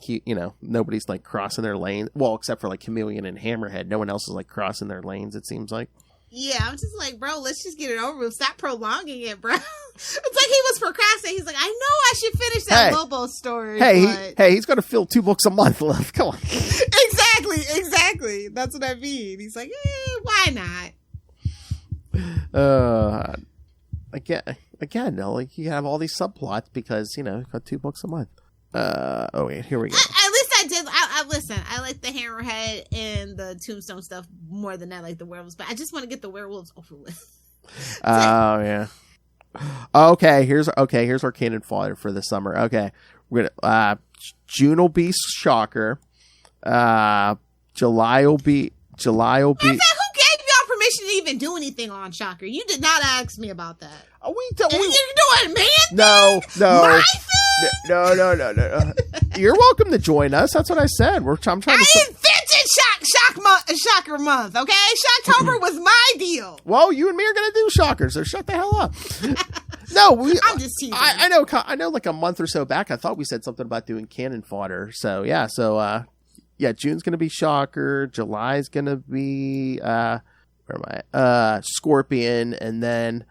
Speaker 1: nobody's like crossing their lane. Well, except for like Chameleon and Hammerhead. No one else is like crossing their lanes, it seems like.
Speaker 3: Yeah, I'm just like, bro, let's just get it over with. Stop prolonging it, bro. It's like he was procrastinating. He's like, I know I should finish that Lobo story.
Speaker 1: He's going to fill 2 books a month. Come on.
Speaker 3: Exactly. That's what I mean. He's like, why not?
Speaker 1: Again, like you have all these subplots because, you've got 2 books a month. Wait, here we go.
Speaker 3: At least I did. Listen, I like the Hammerhead and the Tombstone stuff more than I like the werewolves, but I just want to get the werewolves over with.
Speaker 1: Oh, yeah. Okay, here's our cannon fodder for the summer. Okay. We're gonna June will be Shocker. July will be
Speaker 3: Who gave y'all permission to even do anything on Shocker? You did not ask me about that.
Speaker 1: You're
Speaker 3: doing man?
Speaker 1: No.
Speaker 3: My thing?
Speaker 1: No. You're welcome to join us. That's what I said. I'm trying to.
Speaker 3: I invented Shocker month. Okay, Shocktober was my deal.
Speaker 1: Well, you and me are gonna do Shockers, so shut the hell up. No,
Speaker 3: I'm just teasing.
Speaker 1: I know. Like a month or so back, I thought we said something about doing cannon fodder. So yeah. June's gonna be Shocker. July's gonna be where am I? Scorpion, and then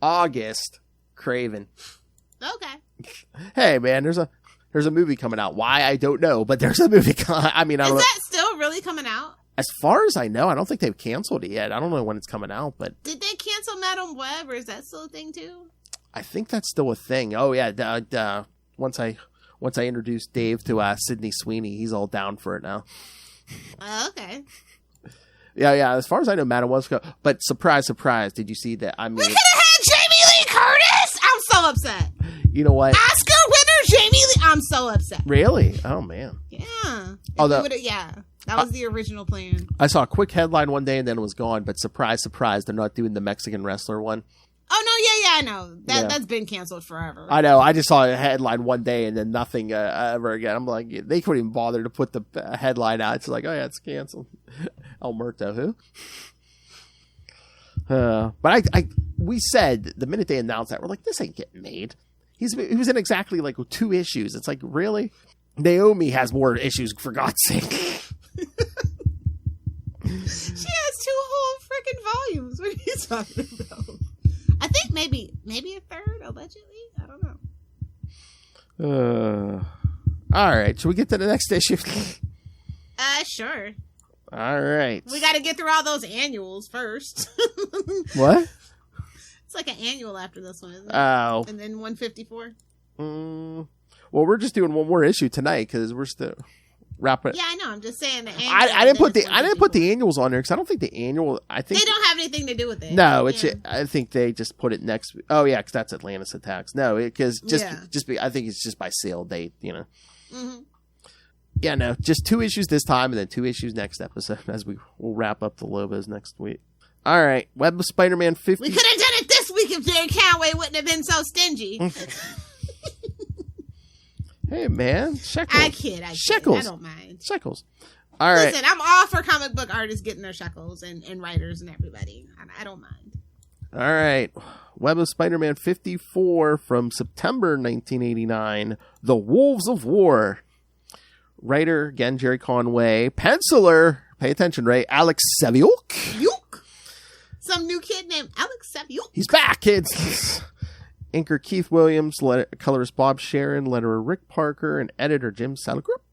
Speaker 1: August, Craven.
Speaker 3: Okay.
Speaker 1: Hey man, there's a movie coming out. Why I don't know, but there's a movie. I don't know.
Speaker 3: Is that still really coming out?
Speaker 1: As far as I know, I don't think they've canceled it yet. I don't know when it's coming out, but
Speaker 3: did they cancel Madam Web, or is that still a thing too?
Speaker 1: I think that's still a thing. Oh yeah, once I introduced Dave to Sydney Sweeney, he's all down for it now.
Speaker 3: Okay.
Speaker 1: Yeah. As far as I know, Madam Web's go. But surprise, did you see that? I mean,
Speaker 3: we could have had Jamie Lee Curtis. I'm so upset.
Speaker 1: You know what?
Speaker 3: Oscar winner Jamie Lee. I'm so upset.
Speaker 1: Really? Oh man.
Speaker 3: Yeah.
Speaker 1: Although,
Speaker 3: that was the original plan.
Speaker 1: I saw a quick headline one day and then it was gone. But surprise, they're not doing the Mexican wrestler one.
Speaker 3: Oh no, yeah, I know that's been canceled forever.
Speaker 1: I know. I just saw a headline one day and then nothing ever again. I'm like, they couldn't even bother to put the headline out. It's like, oh yeah, it's canceled. El Muerto, who? But we said the minute they announced that, we're like, this ain't getting made. He was in exactly like 2 issues. It's like, really? Naomi has more issues, for God's sake.
Speaker 3: She has 2 whole freaking volumes. What are you talking about? I think maybe a third, allegedly. I don't know.
Speaker 1: All right. Should we get to the next issue?
Speaker 3: Sure.
Speaker 1: All right.
Speaker 3: We got to get through all those annuals first.
Speaker 1: What?
Speaker 3: It's like an annual after this one, isn't it?
Speaker 1: Oh.
Speaker 3: And then 154.
Speaker 1: Well, we're just doing one more issue tonight because we're still wrapping.
Speaker 3: Yeah, I know. I'm just saying the annual.
Speaker 1: I didn't put the annuals on there because I don't think the annual. I think
Speaker 3: they don't have anything to do with it.
Speaker 1: No, I think they just put it next. Oh yeah, because that's Atlantis Attacks. No, because I think it's just by sale date.
Speaker 3: Mm-hmm.
Speaker 1: Yeah, no, just 2 issues this time and then 2 issues next episode as we'll wrap up the Lobos next week. All right, Web of Spider-Man 50.
Speaker 3: We could have done it this week if Jerry Conway wouldn't have been so stingy.
Speaker 1: Hey, man. Shekels.
Speaker 3: I kid.
Speaker 1: Shekels.
Speaker 3: I don't mind.
Speaker 1: Shekels. All right.
Speaker 3: Listen, I'm all for comic book artists getting their shekels and writers and everybody. I don't mind.
Speaker 1: All right. Web of Spider-Man 54 from September 1989. The Wolves of War. Writer, again, Jerry Conway. Penciler, pay attention, Ray, Alex Saviuk.
Speaker 3: Some new kid named Alex Saviuk.
Speaker 1: He's back, kids. Inker Keith Williams, colorist Bob Sharon, letterer Rick Parker, and editor Jim Salicrup.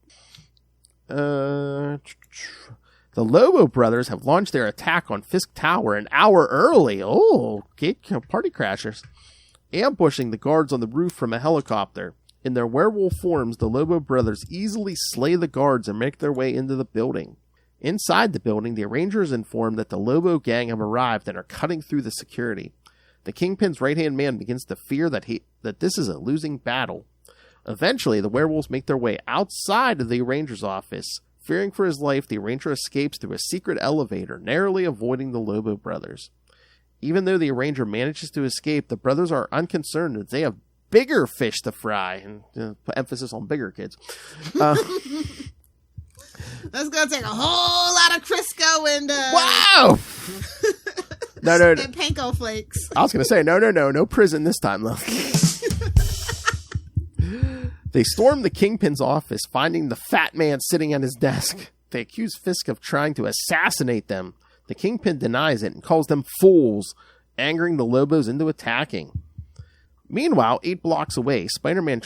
Speaker 1: The Lobo Brothers have launched their attack on Fisk Tower an hour early. Oh, party crashers. Ambushing the guards on the roof from a helicopter. In their werewolf forms, the Lobo Brothers easily slay the guards and make their way into the building. Inside the building, the Rangers inform that the Lobo gang have arrived and are cutting through the security. The Kingpin's right-hand man begins to fear that this is a losing battle. Eventually, the werewolves make their way outside of the Ranger's office. Fearing for his life, the Ranger escapes through a secret elevator, narrowly avoiding the Lobo Brothers. Even though the Ranger manages to escape, the brothers are unconcerned as they have bigger fish to fry. And emphasis on bigger, kids.
Speaker 3: That's going to take a whole lot of Crisco and...
Speaker 1: Wow! No.
Speaker 3: And panko flakes.
Speaker 1: I was going to say, no prison this time, though. They storm the Kingpin's office, finding the fat man sitting at his desk. They accuse Fisk of trying to assassinate them. The Kingpin denies it and calls them fools, angering the Lobos into attacking. Meanwhile, 8 blocks away, Spider-Man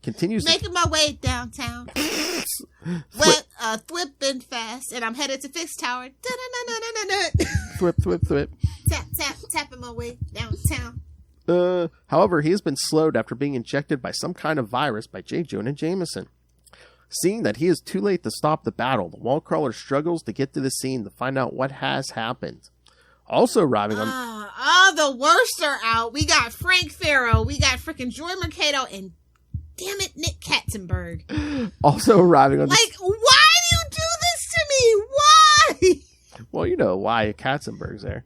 Speaker 1: continues
Speaker 3: making my way downtown. Thwipping fast, and I'm headed to Fisk Tower.
Speaker 1: Thwip.
Speaker 3: Tapping my way downtown.
Speaker 1: However, he has been slowed after being injected by some kind of virus by Jonah Jameson. Seeing that he is too late to stop the battle, the wall crawler struggles to get to the scene to find out what has happened. Also arriving on...
Speaker 3: the worst are out. We got Frank Farrow. We got freaking Joy Mercado. And damn it, Nick Katzenberg.
Speaker 1: Also arriving on...
Speaker 3: why do you do this to me? Why?
Speaker 1: Well, you know why Katzenberg's there.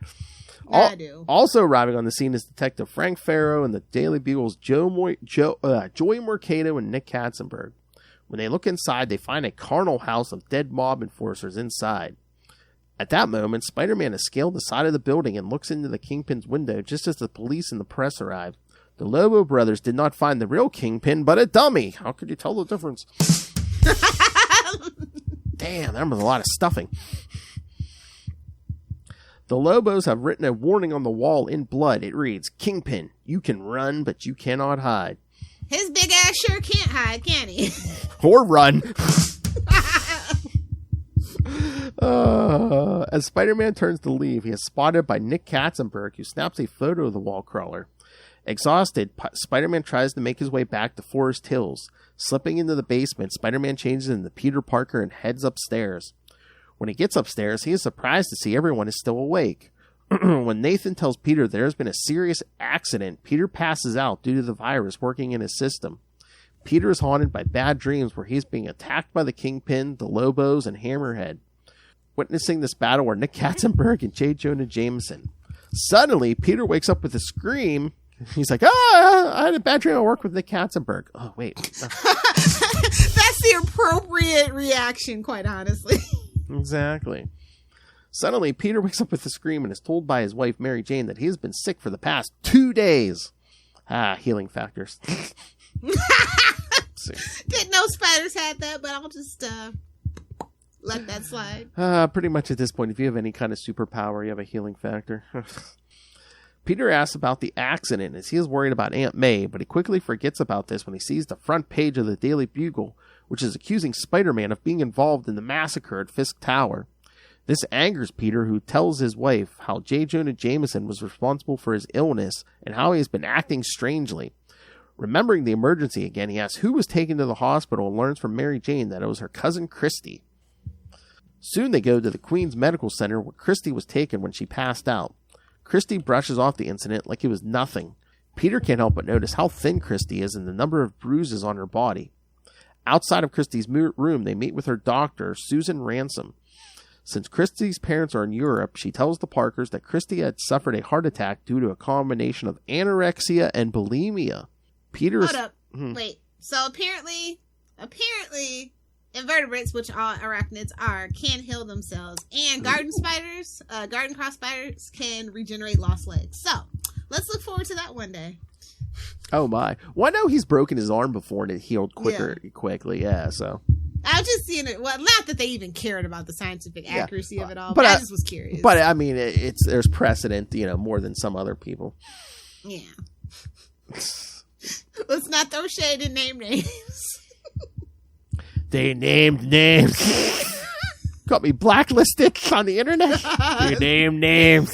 Speaker 3: I do.
Speaker 1: Also arriving on the scene is Detective Frank Farrow and the Daily Bugle's Joy Mercado and Nick Katzenberg. When they look inside, they find a carnal house of dead mob enforcers inside. At that moment, Spider-Man has scaled the side of the building and looks into the Kingpin's window just as the police and the press arrive. The Lobo Brothers did not find the real Kingpin, but a dummy. How could you tell the difference? Damn, that was a lot of stuffing. The Lobos have written a warning on the wall in blood. It reads, Kingpin, you can run, but you cannot hide.
Speaker 3: His big ass sure can't hide, can he?
Speaker 1: Or run. As Spider-Man turns to leave, he is spotted by Nick Katzenberg, who snaps a photo of the wall crawler. Exhausted, Spider-Man tries to make his way back to Forest Hills. Slipping into the basement, Spider-Man changes into Peter Parker and heads upstairs. When he gets upstairs, he is surprised to see everyone is still awake. When Nathan tells Peter there has been a serious accident, Peter passes out due to the virus working in his system. Peter is haunted by bad dreams where he is being attacked by the Kingpin, the Lobos, and Hammerhead. Witnessing this battle are Nick Katzenberg and J. Jonah Jameson. Suddenly, Peter wakes up with a scream. He's like, I had a bad dream. I work with Nick Katzenberg. Oh, wait.
Speaker 3: That's the appropriate reaction, quite honestly.
Speaker 1: Exactly. Suddenly, Peter wakes up with a scream and is told by his wife, Mary Jane, that he has been sick for the past 2 days. Healing factors.
Speaker 3: Didn't know spiders had that, but I'll just let that slide.
Speaker 1: Pretty much at this point, if you have any kind of superpower, you have a healing factor. Peter asks about the accident as he is worried about Aunt May, but he quickly forgets about this when he sees the front page of the Daily Bugle, which is accusing Spider-Man of being involved in the massacre at Fisk Tower. This angers Peter, who tells his wife how J. Jonah Jameson was responsible for his illness and how he has been acting strangely. Remembering the emergency again, he asks who was taken to the hospital and learns from Mary Jane that it was her cousin Christy. Soon they go to the Queen's Medical Center where Christy was taken when she passed out. Christy brushes off the incident like it was nothing. Peter can't help but notice how thin Christy is and the number of bruises on her body. Outside of Christy's room, they meet with her doctor, Susan Ransom. Since Christy's parents are in Europe, she tells the Parkers that Christy had suffered a heart attack due to a combination of anorexia and bulimia. Peter's...
Speaker 3: Hold up. Wait. So apparently, invertebrates, which all arachnids are, can heal themselves. And garden cross spiders can regenerate lost legs. So, let's look forward to that one day.
Speaker 1: Oh my! Well, I know he's broken his arm before and it healed quickly. Yeah, so
Speaker 3: I was just seeing it. Well, not that they even cared about the scientific accuracy of it all,
Speaker 1: but
Speaker 3: I just was curious.
Speaker 1: But I mean, there's precedent, more than some other people.
Speaker 3: Yeah. Let's not throw shade and name names.
Speaker 1: They named names. Got me blacklisted on the internet. They named names.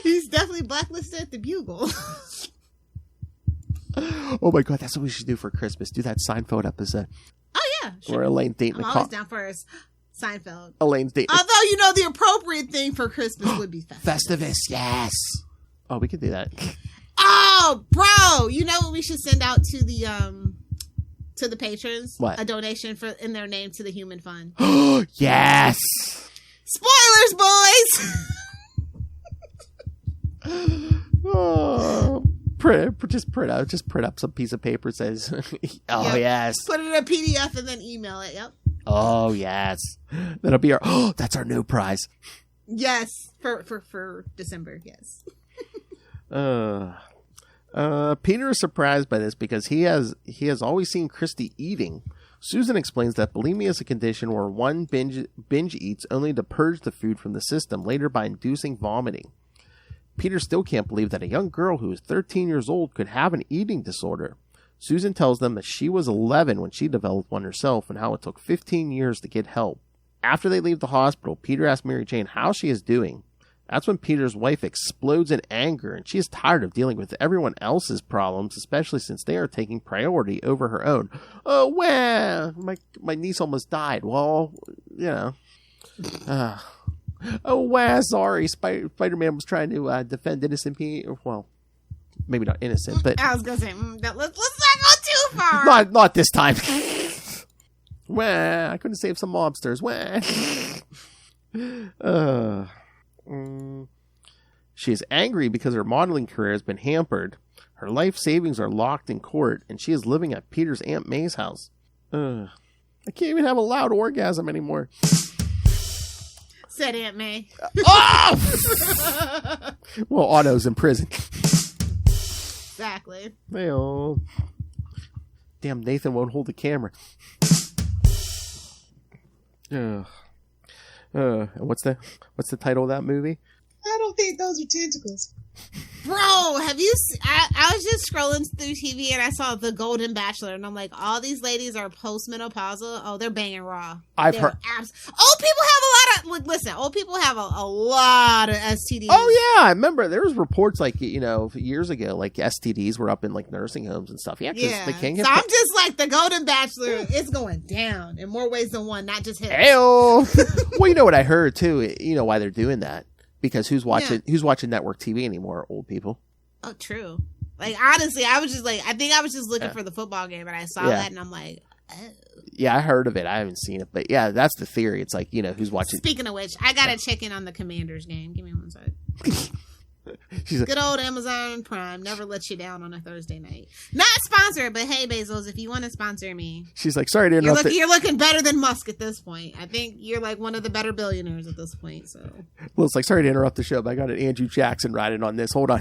Speaker 3: He's definitely blacklisted at the Bugle.
Speaker 1: Oh my god, that's what we should do for Christmas. Do that Seinfeld episode.
Speaker 3: Oh yeah, sure.
Speaker 1: Or Elaine dating
Speaker 3: I'm always down for Seinfeld.
Speaker 1: Elaine's dating.
Speaker 3: Although the appropriate thing for Christmas would be Festivus.
Speaker 1: Yes. Oh, we could do that.
Speaker 3: Oh, bro! You know what we should send out to the patrons?
Speaker 1: What?
Speaker 3: A donation in their name to the Human Fund.
Speaker 1: Yes.
Speaker 3: Spoilers, boys.
Speaker 1: Oh. Just print up some piece of paper that says, yes.
Speaker 3: Put it in a PDF and then email it. Yep.
Speaker 1: Oh, yes. That'll be that's our new prize.
Speaker 3: Yes. For December. Yes.
Speaker 1: Peter is surprised by this because he has always seen Christy eating. Susan explains that bulimia is a condition where one binge eats only to purge the food from the system, later by inducing vomiting. Peter still can't believe that a young girl who is 13 years old could have an eating disorder. Susan tells them that she was 11 when she developed one herself and how it took 15 years to get help. After they leave the hospital, Peter asks Mary Jane how she is doing. That's when Peter's wife explodes in anger, and she is tired of dealing with everyone else's problems, especially since they are taking priority over her own. Oh, well, my niece almost died. Well, oh, wow, sorry. Spider-Man was trying to defend innocent people. Well, maybe not innocent, but...
Speaker 3: I was going to say, let's not go too far.
Speaker 1: Not this time. Well, I couldn't save some mobsters. Well. She is angry because her modeling career has been hampered. Her life savings are locked in court, and she is living at Peter's Aunt May's house. I can't even have a loud orgasm anymore.
Speaker 3: Said Aunt May.
Speaker 1: Oh! Well, Otto's in prison.
Speaker 3: Exactly.
Speaker 1: Hey-oh. Damn, Nathan won't hold the camera. What's the title of that movie?
Speaker 6: I don't think those are tentacles.
Speaker 3: Bro, have you I was just scrolling through TV and I saw The Golden Bachelor and I'm like, all these ladies are postmenopausal. Oh, they're banging raw.
Speaker 1: I've heard.
Speaker 3: Old people have a lot of, listen, old people have a lot of STDs.
Speaker 1: Oh, yeah. I remember there was reports years ago, like STDs were up in like nursing homes and stuff. Yeah. They can't get
Speaker 3: I'm just like The Golden Bachelor. It's going down in more ways than one, not just him.
Speaker 1: Well, you know what I heard too? You know why they're doing that? Because who's watching network TV anymore? Old people.
Speaker 3: Oh, true. Like, honestly, I was just like, I think I was just looking for the football game and I saw that and I'm like, oh.
Speaker 1: Yeah, I heard of it. I haven't seen it. But yeah, that's the theory. It's like, who's watching.
Speaker 3: Speaking of which, I got to check in on the Commanders game. Give me one sec. Good old Amazon Prime never lets you down on a Thursday night. Not sponsored, but hey, Bezos, if you want to sponsor me.
Speaker 1: She's like, sorry to interrupt.
Speaker 3: You're looking better than Musk at this point. I think you're like one of the better billionaires at this point. So.
Speaker 1: Well, it's like, sorry to interrupt the show, but I got an Andrew Jackson riding on this. Hold on.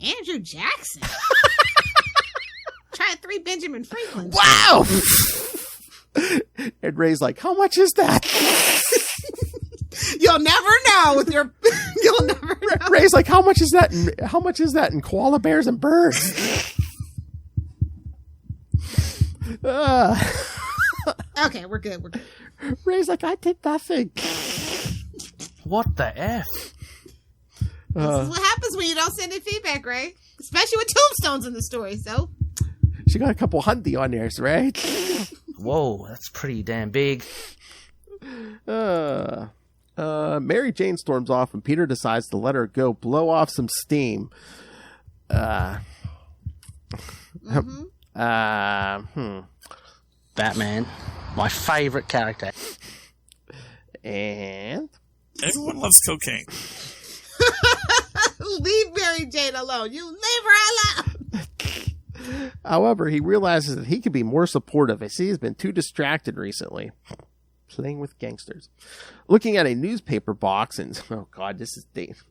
Speaker 3: Andrew Jackson? Try 3 Benjamin Franklin.
Speaker 1: Wow! And Ray's like, how much is that?
Speaker 3: You'll never know with your. You'll never know.
Speaker 1: Ray's like, how much is that? How much is that in koala bears and birds?
Speaker 3: Okay, we're good. We're good.
Speaker 1: Ray's like, I did nothing.
Speaker 4: What the F?
Speaker 3: This is what happens when you don't send in feedback, Ray. Especially with tombstones in the story. So
Speaker 1: she got a couple hundy on there, right?
Speaker 4: Whoa, that's pretty damn big.
Speaker 1: Mary Jane storms off and Peter decides to let her go blow off some steam.
Speaker 4: Batman, my favorite character.
Speaker 1: And
Speaker 5: everyone loves cocaine.
Speaker 3: Leave Mary Jane alone. You leave her alone.
Speaker 1: However, he realizes that he can be more supportive as he has been too distracted recently. Playing with gangsters. Looking at a newspaper box and, oh God, this is...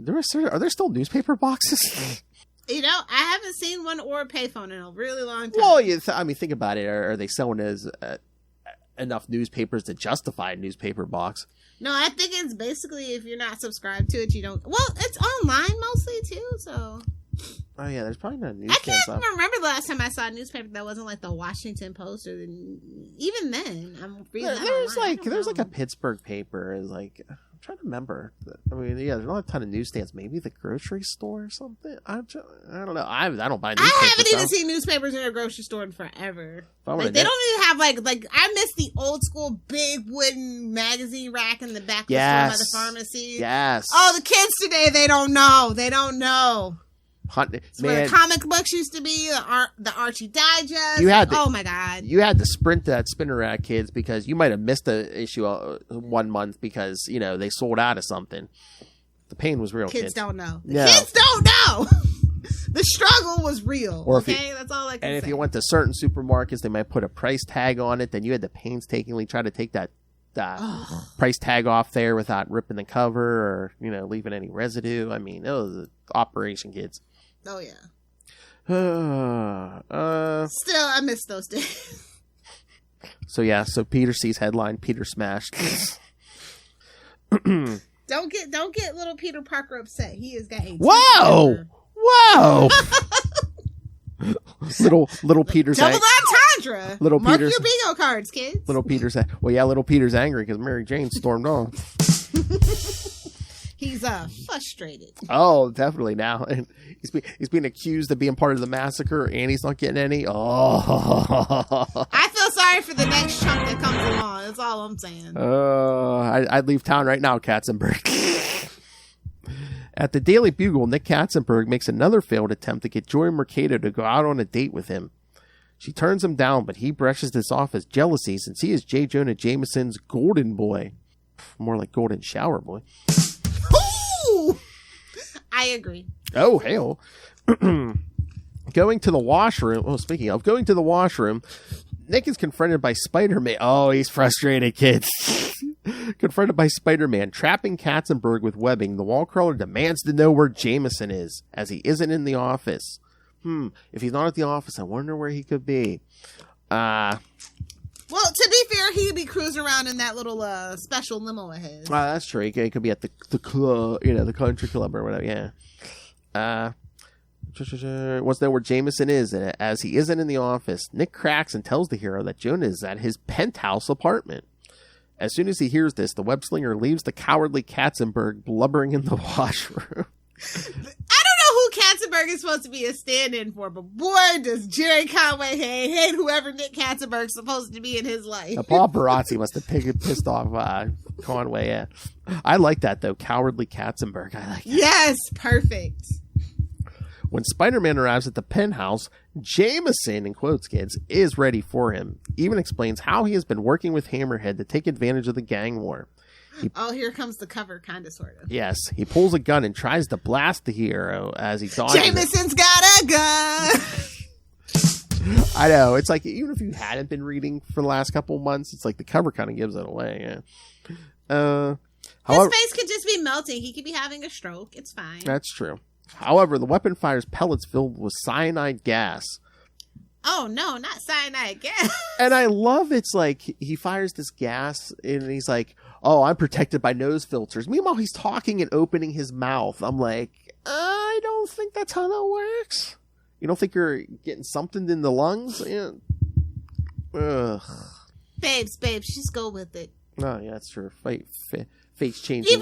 Speaker 1: Are there still newspaper boxes?
Speaker 3: You know, I haven't seen one or a payphone in a really long time.
Speaker 1: Well, think about it. Are they selling as enough newspapers to justify a newspaper box?
Speaker 3: No, I think it's basically if you're not subscribed to it, you don't... Well, it's online mostly, too, so...
Speaker 1: Oh, yeah, there's probably no
Speaker 3: I
Speaker 1: newsstand
Speaker 3: can't even remember the last time I saw a newspaper that wasn't like the Washington Post, or even then, I'm reading that
Speaker 1: There's like a Pittsburgh paper. Is like, I'm trying to remember. I mean, yeah, there's not a ton of newsstands. Maybe the grocery store or something. I don't know. I don't buy newspapers.
Speaker 3: I haven't even seen newspapers in a grocery store in forever. Like, they don't even have like I miss the old school big wooden magazine rack in the back of the store by the pharmacy.
Speaker 1: Yes.
Speaker 3: Oh, the kids today, they don't know. They don't know. It's where the comic books used to be, the Archie Digest. Oh my God!
Speaker 1: You had to sprint to that spinner rack, kids, because you might have missed the issue 1 month because they sold out of something. The pain was real.
Speaker 3: Kids don't know. Kids don't know. The struggle was real. That's all I can say.
Speaker 1: And if you went to certain supermarkets, they might put a price tag on it. Then you had to painstakingly try to take that price tag off there without ripping the cover or leaving any residue. I mean, it was an operation, kids.
Speaker 3: Oh yeah. Still, I miss those days.
Speaker 1: So Peter sees headline: Peter smashed.
Speaker 3: Don't get little Peter Parker upset. He has got a
Speaker 1: whoa. little Peter's
Speaker 3: double entendre. Mark your bingo cards, kids.
Speaker 1: Little Peter's little Peter's angry because Mary Jane stormed off.
Speaker 3: He's frustrated.
Speaker 1: Oh, definitely now. And he's being accused of being part of the massacre, and he's not getting any. Oh,
Speaker 3: I feel sorry for the next chunk that comes along. That's all I'm saying.
Speaker 1: I'd leave town right now, Katzenberg. At the Daily Bugle, Nick Katzenberg makes another failed attempt to get Joy Mercado to go out on a date with him. She turns him down, but he brushes this off as jealousy since he is J. Jonah Jameson's golden boy. More like golden shower boy.
Speaker 3: I agree.
Speaker 1: Oh, hell. Going to the washroom. Oh, speaking of going to the washroom, Nick is confronted by Spider-Man. Oh, he's frustrated, kids. Confronted by Spider-Man, trapping Katzenberg with webbing. The wall crawler demands to know where Jameson is, as he isn't in the office. If he's not at the office, I wonder where he could be.
Speaker 3: Well, to be fair, he'd be cruising around in that little special limo of his.
Speaker 1: That's true. He could be at the club, the country club or whatever. Yeah. Wants to know where Jameson is, and as he isn't in the office, Nick cracks and tells the hero that Jonah is at his penthouse apartment. As soon as he hears this, the web slinger leaves the cowardly Katzenberg blubbering in the washroom.
Speaker 3: I don't know who Katzenberg is supposed to be a stand-in for, but boy, does Jerry Conway hate whoever Nick Katzenberg's supposed to be in his life.
Speaker 1: Paul Barazzi must have pissed off Conway. Yeah. I like that, though. Cowardly Katzenberg. I like that.
Speaker 3: Yes, perfect.
Speaker 1: When Spider-Man arrives at the penthouse, Jameson, in quotes, kids, is ready for him. Even explains how he has been working with Hammerhead to take advantage of the gang war.
Speaker 3: Here comes the cover, kind of, sort of.
Speaker 1: Yes, he pulls a gun and tries to blast the hero as he dodges.
Speaker 3: Jameson's got a gun!
Speaker 1: I know. It's like, even if you hadn't been reading for the last couple of months, it's like the cover kind of gives it away. Yeah.
Speaker 3: His face could just be melting. He could be having a stroke. It's fine.
Speaker 1: That's true. However, the weapon fires pellets filled with cyanide gas.
Speaker 3: Oh, no, not cyanide gas.
Speaker 1: And I love it's like he fires this gas and he's like, oh, I'm protected by nose filters. Meanwhile, he's talking and opening his mouth. I'm like, I don't think that's how that works. You don't think you're getting something in the lungs? Yeah. Ugh.
Speaker 3: Babes, just go with it.
Speaker 1: Oh, yeah, that's true. Face changing.
Speaker 3: Even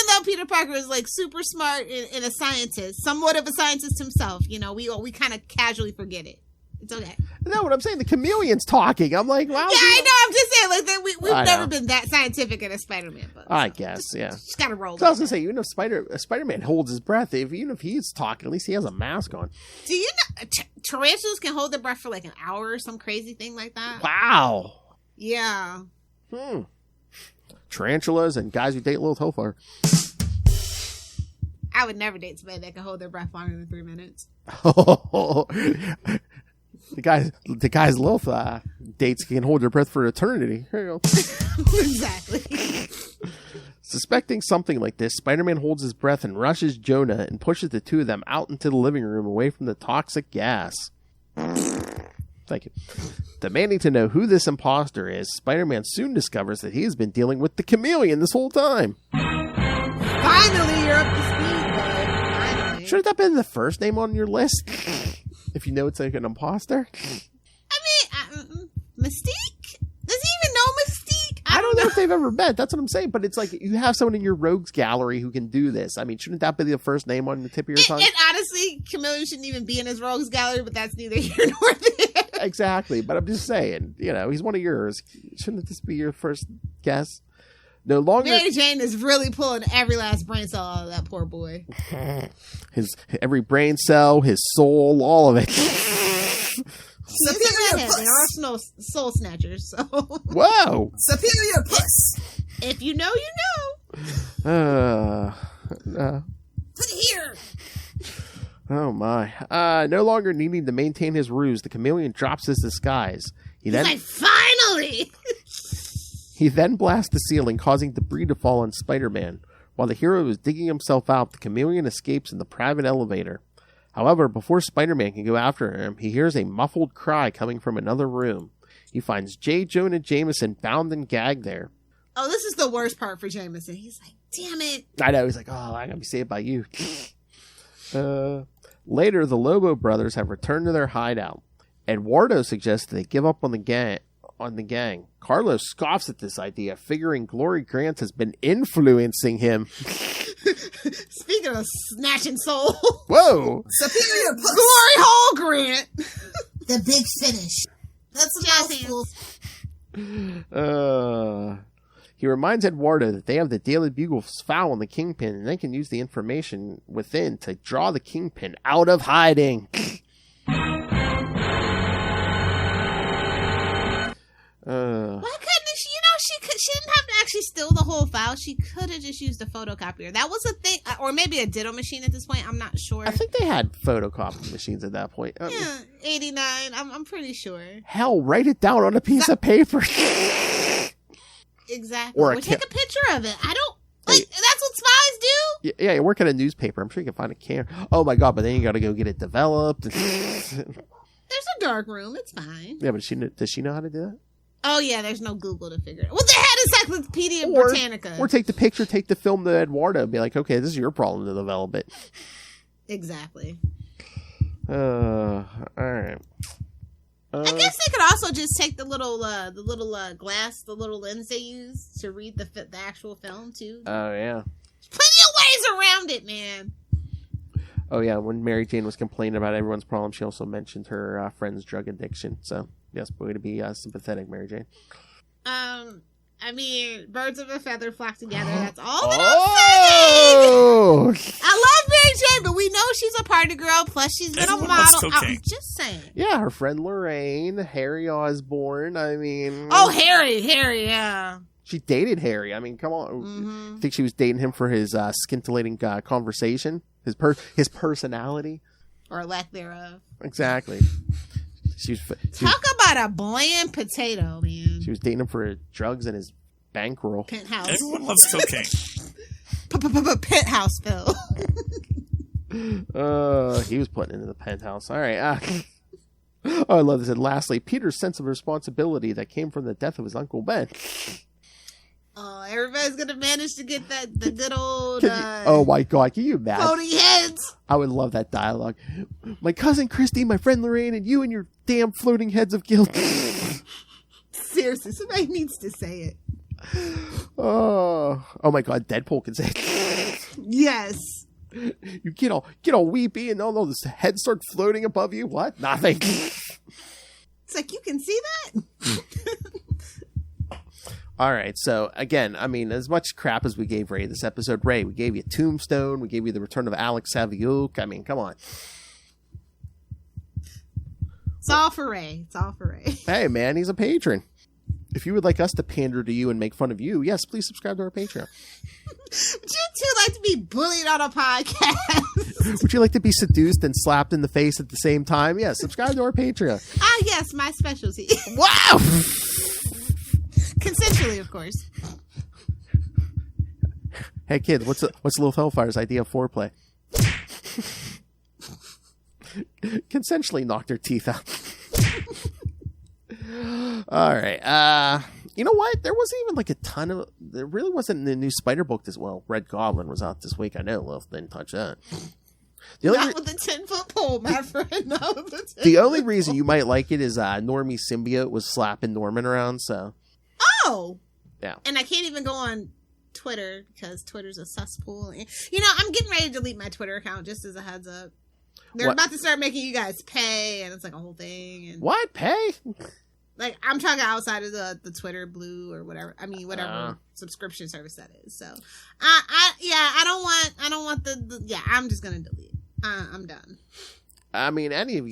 Speaker 3: though Peter Parker is like super smart and a scientist, somewhat of a scientist himself, we kind of casually forget it. It's okay.
Speaker 1: No, what I'm saying, the Chameleon's talking. I'm like, wow.
Speaker 3: Yeah, I know. I'm just saying, like, we've never been that scientific in a Spider-Man book.
Speaker 1: I guess, yeah.
Speaker 3: Just gotta roll.
Speaker 1: So I was gonna say, even if Spider-Man holds his breath, even if he's talking, at least he has a mask on.
Speaker 3: Do you know tarantulas can hold their breath for like an hour or some crazy thing like that?
Speaker 1: Wow.
Speaker 3: Yeah.
Speaker 1: Tarantulas and guys who date Lilith Hellfire.
Speaker 3: I would never date somebody that can hold their breath longer than 3 minutes.
Speaker 1: The guy's Lilith dates can hold their breath for eternity. Here you go.
Speaker 3: Exactly.
Speaker 1: Suspecting something like this, Spider-Man holds his breath and rushes Jonah and pushes the two of them out into the living room away from the toxic gas. Thank you. Demanding to know who this imposter is, Spider-Man soon discovers that he has been dealing with the Chameleon this whole time.
Speaker 3: Finally, you're up to speed, bud. Finally.
Speaker 1: Should that been the first name on your list? If you know it's like an imposter?
Speaker 3: I mean, Mystique? Does he even know Mystique?
Speaker 1: I don't know if they've ever met. That's what I'm saying. But it's like you have someone in your rogues gallery who can do this. I mean, shouldn't that be the first name on the tip of your tongue?
Speaker 3: And honestly, Chameleon shouldn't even be in his rogues gallery, but that's neither here nor there.
Speaker 1: Exactly. But I'm just saying, he's one of yours. Shouldn't this be your first guess? No longer.
Speaker 3: Mary Jane is really pulling every last brain cell out of that poor boy.
Speaker 1: His every brain cell, his soul, all of it.
Speaker 3: Superior puss. They are soul snatchers, so.
Speaker 1: Whoa!
Speaker 6: Superior puss.
Speaker 3: If you know, you know.
Speaker 6: Put it here.
Speaker 1: Oh my. No longer needing to maintain his ruse, the Chameleon drops his disguise.
Speaker 3: He's like, finally!
Speaker 1: He then blasts the ceiling, causing debris to fall on Spider-Man. While the hero is digging himself out, the Chameleon escapes in the private elevator. However, before Spider-Man can go after him, he hears a muffled cry coming from another room. He finds Jonah Jameson bound and gagged there.
Speaker 3: Oh, this is the worst part for Jameson. He's like, damn it.
Speaker 1: I know. He's like, oh, I'm going to be saved by you. Later, the Lobo Brothers have returned to their hideout. Eduardo suggests they give up on the gang. Carlos scoffs at this idea, figuring Glory Grant has been influencing him.
Speaker 3: Speaking of snatching soul.
Speaker 1: Whoa!
Speaker 6: Superior puss.
Speaker 3: Glory hole, Grant.
Speaker 6: The big finish. That's a mouthful.
Speaker 1: He reminds Eduardo that they have the Daily Bugle's file on the Kingpin, and they can use the information within to draw the Kingpin out of hiding.
Speaker 3: Why couldn't she? She didn't have to actually steal the whole file. She could have just used a photocopier. That was a thing, or maybe a ditto machine at this point. I'm not sure.
Speaker 1: I think they had photocopy machines at that point.
Speaker 3: Yeah, 89. I'm pretty sure.
Speaker 1: Hell, write it down on a piece of paper.
Speaker 3: Exactly. Or take a picture of it. I don't. Like, that's what spies do?
Speaker 1: Yeah, you work at a newspaper. I'm sure you can find a camera. Oh my god, but then you gotta go get it developed.
Speaker 3: There's a dark room. It's fine.
Speaker 1: Yeah, but does she know how to do that?
Speaker 3: Oh yeah, there's no Google to figure it out. Well, they had Encyclopedia Britannica.
Speaker 1: Or take the picture, take the film to Eduardo and be like, okay, this is your problem to develop it.
Speaker 3: Exactly.
Speaker 1: Alright.
Speaker 3: I guess they could also just take the little glass, the little lens they use to read the actual film too.
Speaker 1: Oh yeah.
Speaker 3: There's plenty of ways around it, man.
Speaker 1: Oh yeah, when Mary Jane was complaining about everyone's problem, she also mentioned her friend's drug addiction. So yes, way to be sympathetic, Mary Jane.
Speaker 3: I mean, birds of a feather flock together. That's all that I'm saying. I love Mary Jane, but we know she's a party girl. Plus, she's been a model. I'm just saying.
Speaker 1: Yeah, her friend Lorraine, Harry Osborn. I mean,
Speaker 3: Harry, yeah.
Speaker 1: She dated Harry. I mean, come on. Mm-hmm. I think she was dating him for his scintillating conversation, his personality,
Speaker 3: or lack thereof.
Speaker 1: Exactly.
Speaker 3: Talk about a bland potato, man.
Speaker 1: She was dating him for drugs and his bankroll.
Speaker 3: Penthouse.
Speaker 5: Everyone loves cocaine.
Speaker 3: Penthouse, Phil.
Speaker 1: He was putting it in the penthouse. All right. I love this. And lastly, Peter's sense of responsibility that came from the death of his Uncle Ben.
Speaker 3: Oh, everybody's gonna manage to get the good old.
Speaker 1: Oh my god, can you imagine?
Speaker 3: Floating heads.
Speaker 1: I would love that dialogue. My cousin Christy, my friend Lorraine, and you and your damn floating heads of guilt.
Speaker 3: Seriously, somebody needs to say it.
Speaker 1: Oh my god, Deadpool can say it.
Speaker 3: Yes.
Speaker 1: You get all weepy and all this head starts floating above you. What? Nothing.
Speaker 3: It's like, you can see that.
Speaker 1: All right, so again, I mean, as much crap as we gave Ray this episode, Ray, we gave you Tombstone, we gave you the return of Alex Saviuk. I mean, come on.
Speaker 3: It's all for Ray.
Speaker 1: Hey, man, he's a patron. If you would like us to pander to you and make fun of you, yes, please subscribe to our Patreon.
Speaker 3: Would you two like to be bullied on a podcast?
Speaker 1: Would you like to be seduced and slapped in the face at the same time? Yes, subscribe to our Patreon.
Speaker 3: Ah, yes, my specialty.
Speaker 1: Wow!
Speaker 3: Consensually, of course.
Speaker 1: Hey, kid, what's Lilith Hellfire's idea of foreplay? Consensually knocked her teeth out. All right. You know what? There wasn't even like a ton of. There really wasn't the new Spider book as well. Red Goblin was out this week. I know Lilith didn't touch that.
Speaker 3: Not with the 10-foot pole, my friend. Not with the 10
Speaker 1: The only reason you might like it is Normie Symbiote was slapping Norman around. So.
Speaker 3: Oh.
Speaker 1: Yeah.
Speaker 3: And I can't even go on Twitter because Twitter's a cesspool. You know, I'm getting ready to delete my Twitter account just as a heads up. They're about to start making you guys pay, and it's like a whole thing. And
Speaker 1: what? Pay?
Speaker 3: Like, I'm talking outside of the Twitter Blue or whatever. I mean, whatever subscription service that is. So, I don't want the I'm just gonna delete. I'm done.
Speaker 1: I mean, any of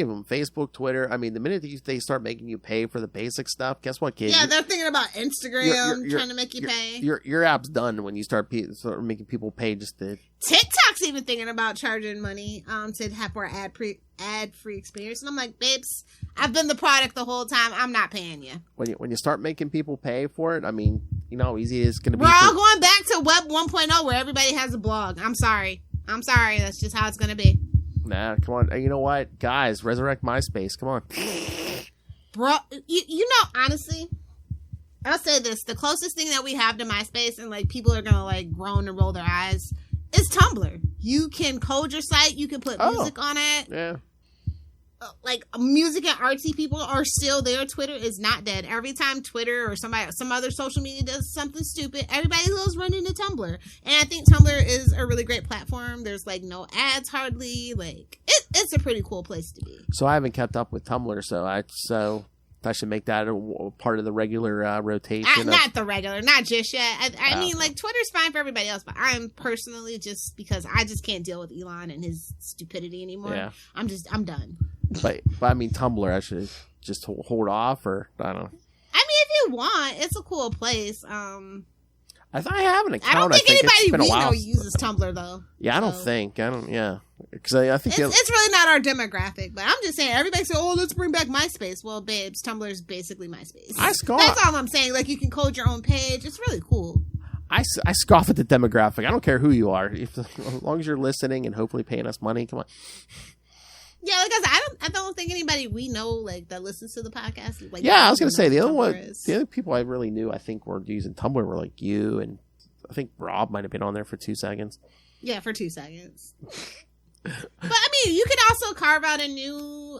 Speaker 1: them, Facebook, Twitter. I mean, the minute they start making you pay for the basic stuff, guess what, kid?
Speaker 3: Yeah, they're thinking about Instagram trying to make you pay.
Speaker 1: Your app's done when you start making people pay just to.
Speaker 3: TikTok's even thinking about charging money to have more ad-free experience, and I'm like, babes, I've been the product the whole time. I'm not paying you.
Speaker 1: When you start making people pay for it, I mean, you know how easy it's going to be.
Speaker 3: We're all going back to Web 1.0 where everybody has a blog. I'm sorry. That's just how it's going to be.
Speaker 1: Nah, come on. You know what? Guys, resurrect MySpace. Come on.
Speaker 3: Bro, you know, honestly, I'll say this. The closest thing that we have to MySpace and, like, people are going to, like, groan and roll their eyes is Tumblr. You can code your site. You can put music on it.
Speaker 1: Yeah.
Speaker 3: Like, music and artsy people are still there. Twitter is not dead. Every time Twitter or some other social media does something stupid, everybody goes running to Tumblr. And I think Tumblr is a really great platform. There's, like, no ads hardly. Like, it's a pretty cool place to be.
Speaker 1: So I haven't kept up with Tumblr, so I should make that a part of the regular rotation.
Speaker 3: Not the regular, not just yet. I mean, like, Twitter's fine for everybody else, but I'm personally just because I just can't deal with Elon and his stupidity anymore. Yeah. I'm done.
Speaker 1: But I mean, Tumblr, I should just hold off, or I don't know.
Speaker 3: I mean, if you want, it's a cool place.
Speaker 1: I have an account.
Speaker 3: I don't think anybody we know uses Tumblr though.
Speaker 1: Yeah, I don't think. Yeah, because I think
Speaker 3: it's really not our demographic. But I'm just saying, everybody says, "Oh, let's bring back MySpace." Well, babes, Tumblr is basically MySpace. That's all I'm saying. Like, you can code your own page. It's really cool.
Speaker 1: I scoff at the demographic. I don't care who you are, as long as you're listening and hopefully paying us money. Come on.
Speaker 3: Yeah, like I said, I don't think anybody we know, like, that listens to the podcast. Like,
Speaker 1: yeah, I was gonna say the other people I really knew, I think, were using Tumblr were like you, and I think Rob might have been on there for 2 seconds.
Speaker 3: Yeah, for 2 seconds. But I mean, you could also carve out a new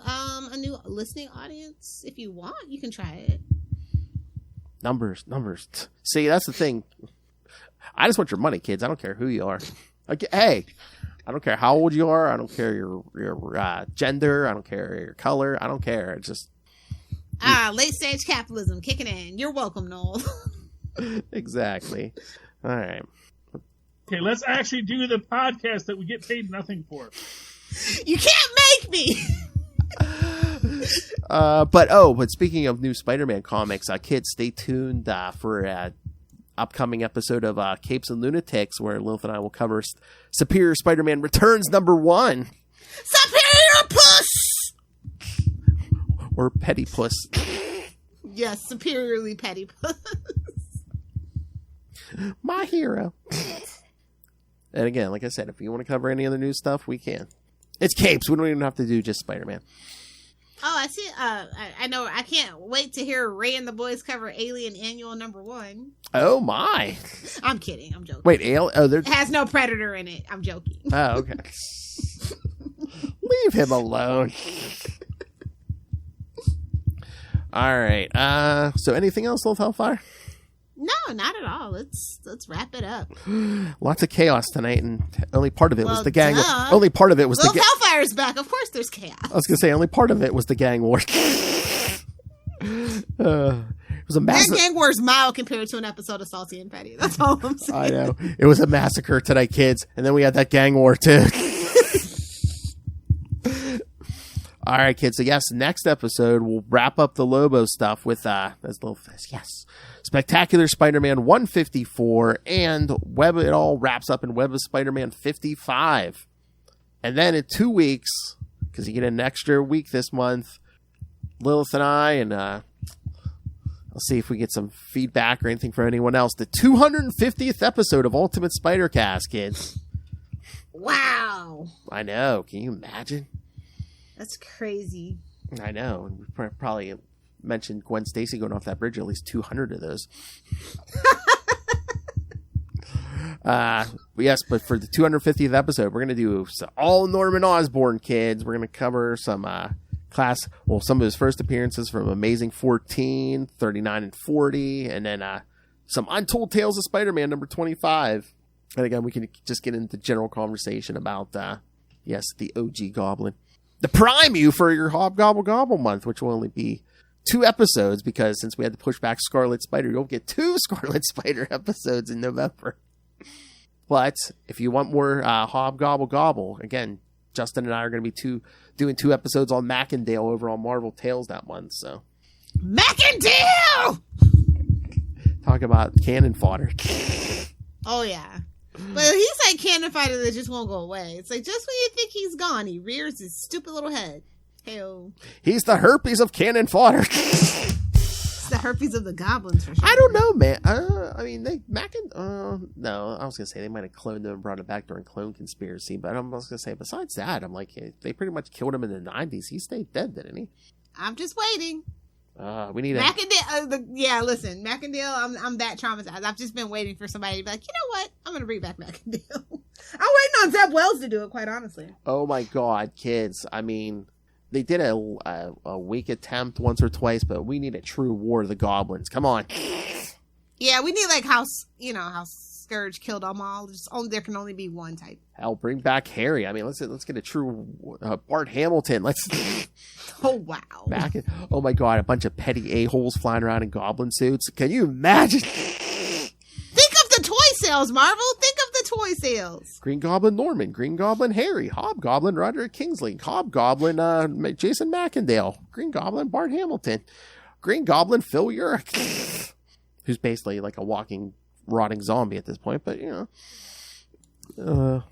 Speaker 3: listening audience if you want. You can try it.
Speaker 1: Numbers. See, that's the thing. I just want your money, kids. I don't care who you are. Like, hey. I don't care how old you are. I don't care your gender. I don't care your color. I don't care. It's just
Speaker 3: late stage capitalism kicking in. You're welcome, Noel.
Speaker 1: Exactly. All right.
Speaker 5: Okay, let's actually do the podcast that we get paid nothing for.
Speaker 3: You can't make me.
Speaker 1: But speaking of new Spider-Man comics, kids, stay tuned for upcoming episode of Capes and Lunatics, where Lilith and I will cover Superior Spider-Man Returns #1.
Speaker 3: Superior Puss!
Speaker 1: Or Petty Puss.
Speaker 3: Yes, superiorly Petty Puss.
Speaker 1: My hero. And again, like I said, if you want to cover any other new stuff, we can. It's Capes. We don't even have to do just Spider-Man.
Speaker 3: Oh, I see. I know. I can't wait to hear Ray and the boys cover Alien Annual #1.
Speaker 1: Oh my!
Speaker 3: I'm kidding. I'm joking.
Speaker 1: Wait, it
Speaker 3: has no Predator in it. I'm joking.
Speaker 1: Oh, okay. Leave him alone. All right. So anything else, Lilith Hellfire?
Speaker 3: No, not at all. Let's wrap it up.
Speaker 1: Lots of chaos tonight, and only part of it was the gang. Only part of it was
Speaker 3: Lilith Hellfire's back. Of course, there's chaos.
Speaker 1: I was gonna say only part of it was the gang war. It was a massacre.
Speaker 3: That gang war is mild compared to an episode of Salty and Petty. That's all I'm saying.
Speaker 1: I know. It was a massacre tonight, kids, and then we had that gang war too. All right, kids. So yes, next episode we'll wrap up the Lobo stuff with that's little yes, Spectacular Spider-Man 154, and Web. It all wraps up in Web of Spider-Man 55, and then in 2 weeks, because you get an extra week this month, Lilith and I, and I'll see if we get some feedback or anything from anyone else. The 250th episode of Ultimate Spider-Cast, kids.
Speaker 3: Wow.
Speaker 1: I know. Can you imagine?
Speaker 3: That's crazy.
Speaker 1: I know. We probably mentioned Gwen Stacy going off that bridge, at least 200 of those. Yes, but for the 250th episode, we're going to do all Norman Osborn, kids. We're going to cover some some of his first appearances from Amazing 14, 39 and 40, and then some Untold Tales of Spider-Man number 25. And again, we can just get into general conversation about, the OG Goblin. The prime you for your Hobgobble Gobble month, which will only be 2 episodes, because since we had to push back Scarlet Spider, you'll get 2 Scarlet Spider episodes in November. But if you want more Hobgobble Gobble, again, Justin and I are going to be doing 2 episodes on Mackendale over on Marvel Tales that month. So
Speaker 3: Mackendale!
Speaker 1: Talk about cannon fodder.
Speaker 3: Oh, yeah. But he's like cannon fodder that just won't go away. It's like, just when you think he's gone, he rears his stupid little head. Hell.
Speaker 1: He's the herpes of cannon fodder.
Speaker 3: It's the herpes of the goblins, for sure.
Speaker 1: I don't know, man. No, I was going to say they might have cloned him and brought it back during Clone Conspiracy, but I was going to say, besides that, I'm like, they pretty much killed him in the 90s. He stayed dead, didn't he?
Speaker 3: I'm just waiting.
Speaker 1: We need
Speaker 3: Mackendale. Listen, Mackendale. I'm that traumatized. I've just been waiting for somebody to be like, you know what? I'm gonna bring back Mackendale. I'm waiting on Zeb Wells to do it. Quite honestly.
Speaker 1: Oh my God, kids! I mean, they did a weak attempt once or twice, but we need a true War of the Goblins. Come on.
Speaker 3: Yeah, we need like how Scourge killed them all. There can only be one type.
Speaker 1: Hell, bring back Harry. I mean, let's get a true Bart Hamilton. Let's.
Speaker 3: Oh wow!
Speaker 1: Oh my God, a bunch of petty a-holes flying around in goblin suits. Can you imagine?
Speaker 3: Think of the toy sales, Marvel. Think of the toy sales.
Speaker 1: Green Goblin Norman, Green Goblin Harry, Hobgoblin Roderick Kingsley, Hobgoblin Jason Mackendale, Green Goblin Bart Hamilton, Green Goblin Phil Urich, who's basically like a walking, rotting zombie at this point. But you know.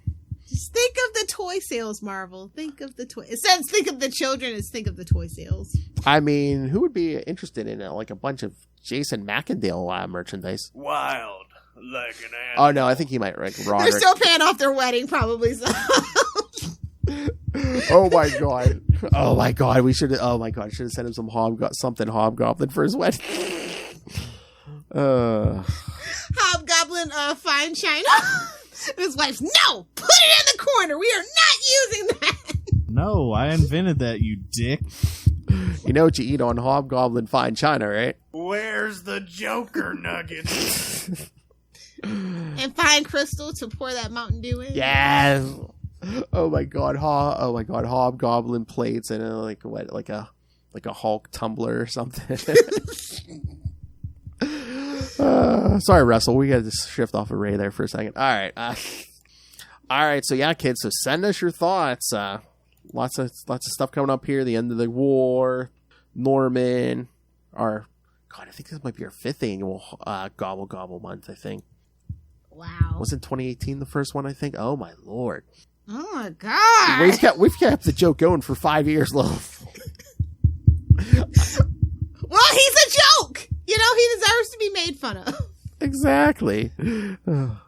Speaker 3: Just think of the toy sales, Marvel. Think of the toy. Instead of think of the children, it's think of the toy sales.
Speaker 1: I mean, who would be interested in like a bunch of Jason Mackendale merchandise?
Speaker 7: Wild like an animal.
Speaker 1: Oh no, I think he might like Roderick.
Speaker 3: They're still paying off their wedding, probably. So.
Speaker 1: Oh my God! Oh my God! We should. Oh my God! Should have sent him some Hobgoblin for his wedding.
Speaker 3: Hobgoblin fine china. And his wife's, no, put it in the corner. We are not using that.
Speaker 8: No, I invented that, you dick.
Speaker 1: You know what you eat on Hobgoblin fine china, right?
Speaker 7: Where's the Joker nuggets?
Speaker 3: And fine crystal to pour that Mountain Dew in.
Speaker 1: Yes. Oh my God! Hobgoblin plates and like a Hulk tumbler or something. Sorry, Russell. We got to shift off of Ray there for a second. All right. So yeah, kids. So send us your thoughts. Lots of stuff coming up here. The end of the war, Norman. I think this might be our 5th annual Gobble Gobble month. I think.
Speaker 3: Wow.
Speaker 1: Wasn't 2018 the first one? I think. Oh my Lord.
Speaker 3: Oh my God.
Speaker 1: We've kept the joke going for 5 years, Lilith.
Speaker 3: Well, he's a joke. You know, he deserves to be made fun of.
Speaker 1: Exactly.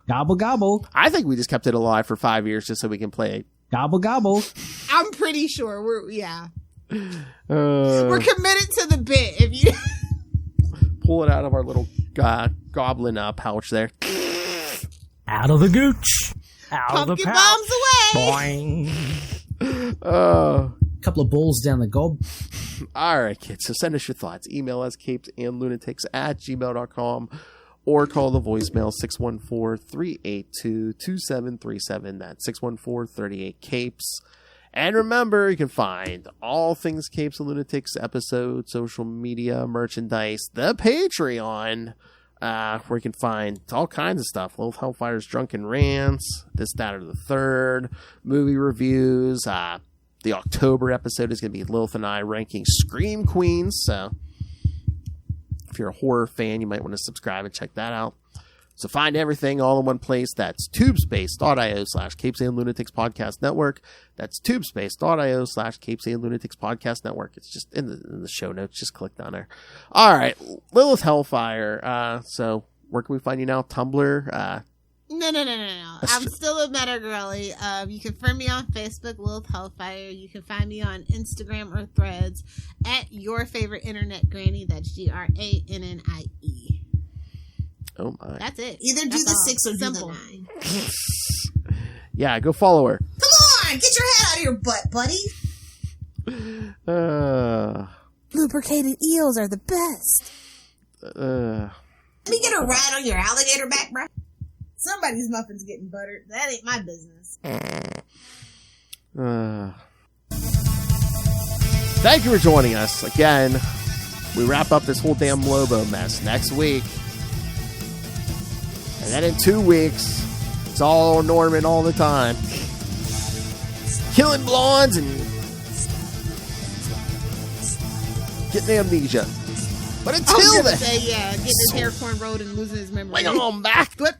Speaker 8: Gobble, gobble.
Speaker 1: I think we just kept it alive for 5 years just so we can play.
Speaker 8: Gobble, gobble.
Speaker 3: I'm pretty sure we're committed to the bit. If you
Speaker 1: pull it out of our little goblin pouch there.
Speaker 4: Out of the gooch. Out
Speaker 3: pumpkin
Speaker 4: of the pouch.
Speaker 3: bombs away.
Speaker 4: Boing.
Speaker 9: Couple of balls down the gob.
Speaker 1: All right, kids. So send us your thoughts. Email us CapesandLunatics@gmail.com or call the voicemail 614-382-2737. That's 614-38-CAPES. And remember, you can find all things Capes and Lunatics episodes, social media, merchandise, the Patreon, where you can find all kinds of stuff. Lilith Hellfire's Drunken Rants, this, that, or the third, movie reviews, The October episode is going to be Lilith and I ranking Scream Queens. So if you're a horror fan, you might want to subscribe and check that out. So find everything all in one place. That's tubespace.io/CapesandLunatics Podcast Network. That's tubespace.io/CapesandLunatics Podcast Network. It's just in the show notes. Just click down there. All right. Lilith Hellfire. So where can we find you now? Tumblr?
Speaker 3: No. I'm still a meta girly. You can find me on Facebook, Lilith Hellfire. You can find me on Instagram or Threads at your favorite internet granny. That's GRANNIE.
Speaker 1: Oh my.
Speaker 3: That's it.
Speaker 6: Either do the 6 or do
Speaker 3: Simple.
Speaker 6: the 9.
Speaker 1: Yeah, go follow her.
Speaker 6: Come on, get your head out of your butt, buddy. Lubricated eels are the best. Let me get a ride on your alligator back, bro. Somebody's muffin's getting buttered. That ain't my business.
Speaker 1: Thank you for joining us. Again, we wrap up this whole damn Lobo mess next week. And then in 2 weeks, it's all Norman all the time. Killing blondes and getting amnesia. But until then...
Speaker 3: getting his hair corn rolled and losing his memory.
Speaker 1: Bring on back.
Speaker 3: Flip.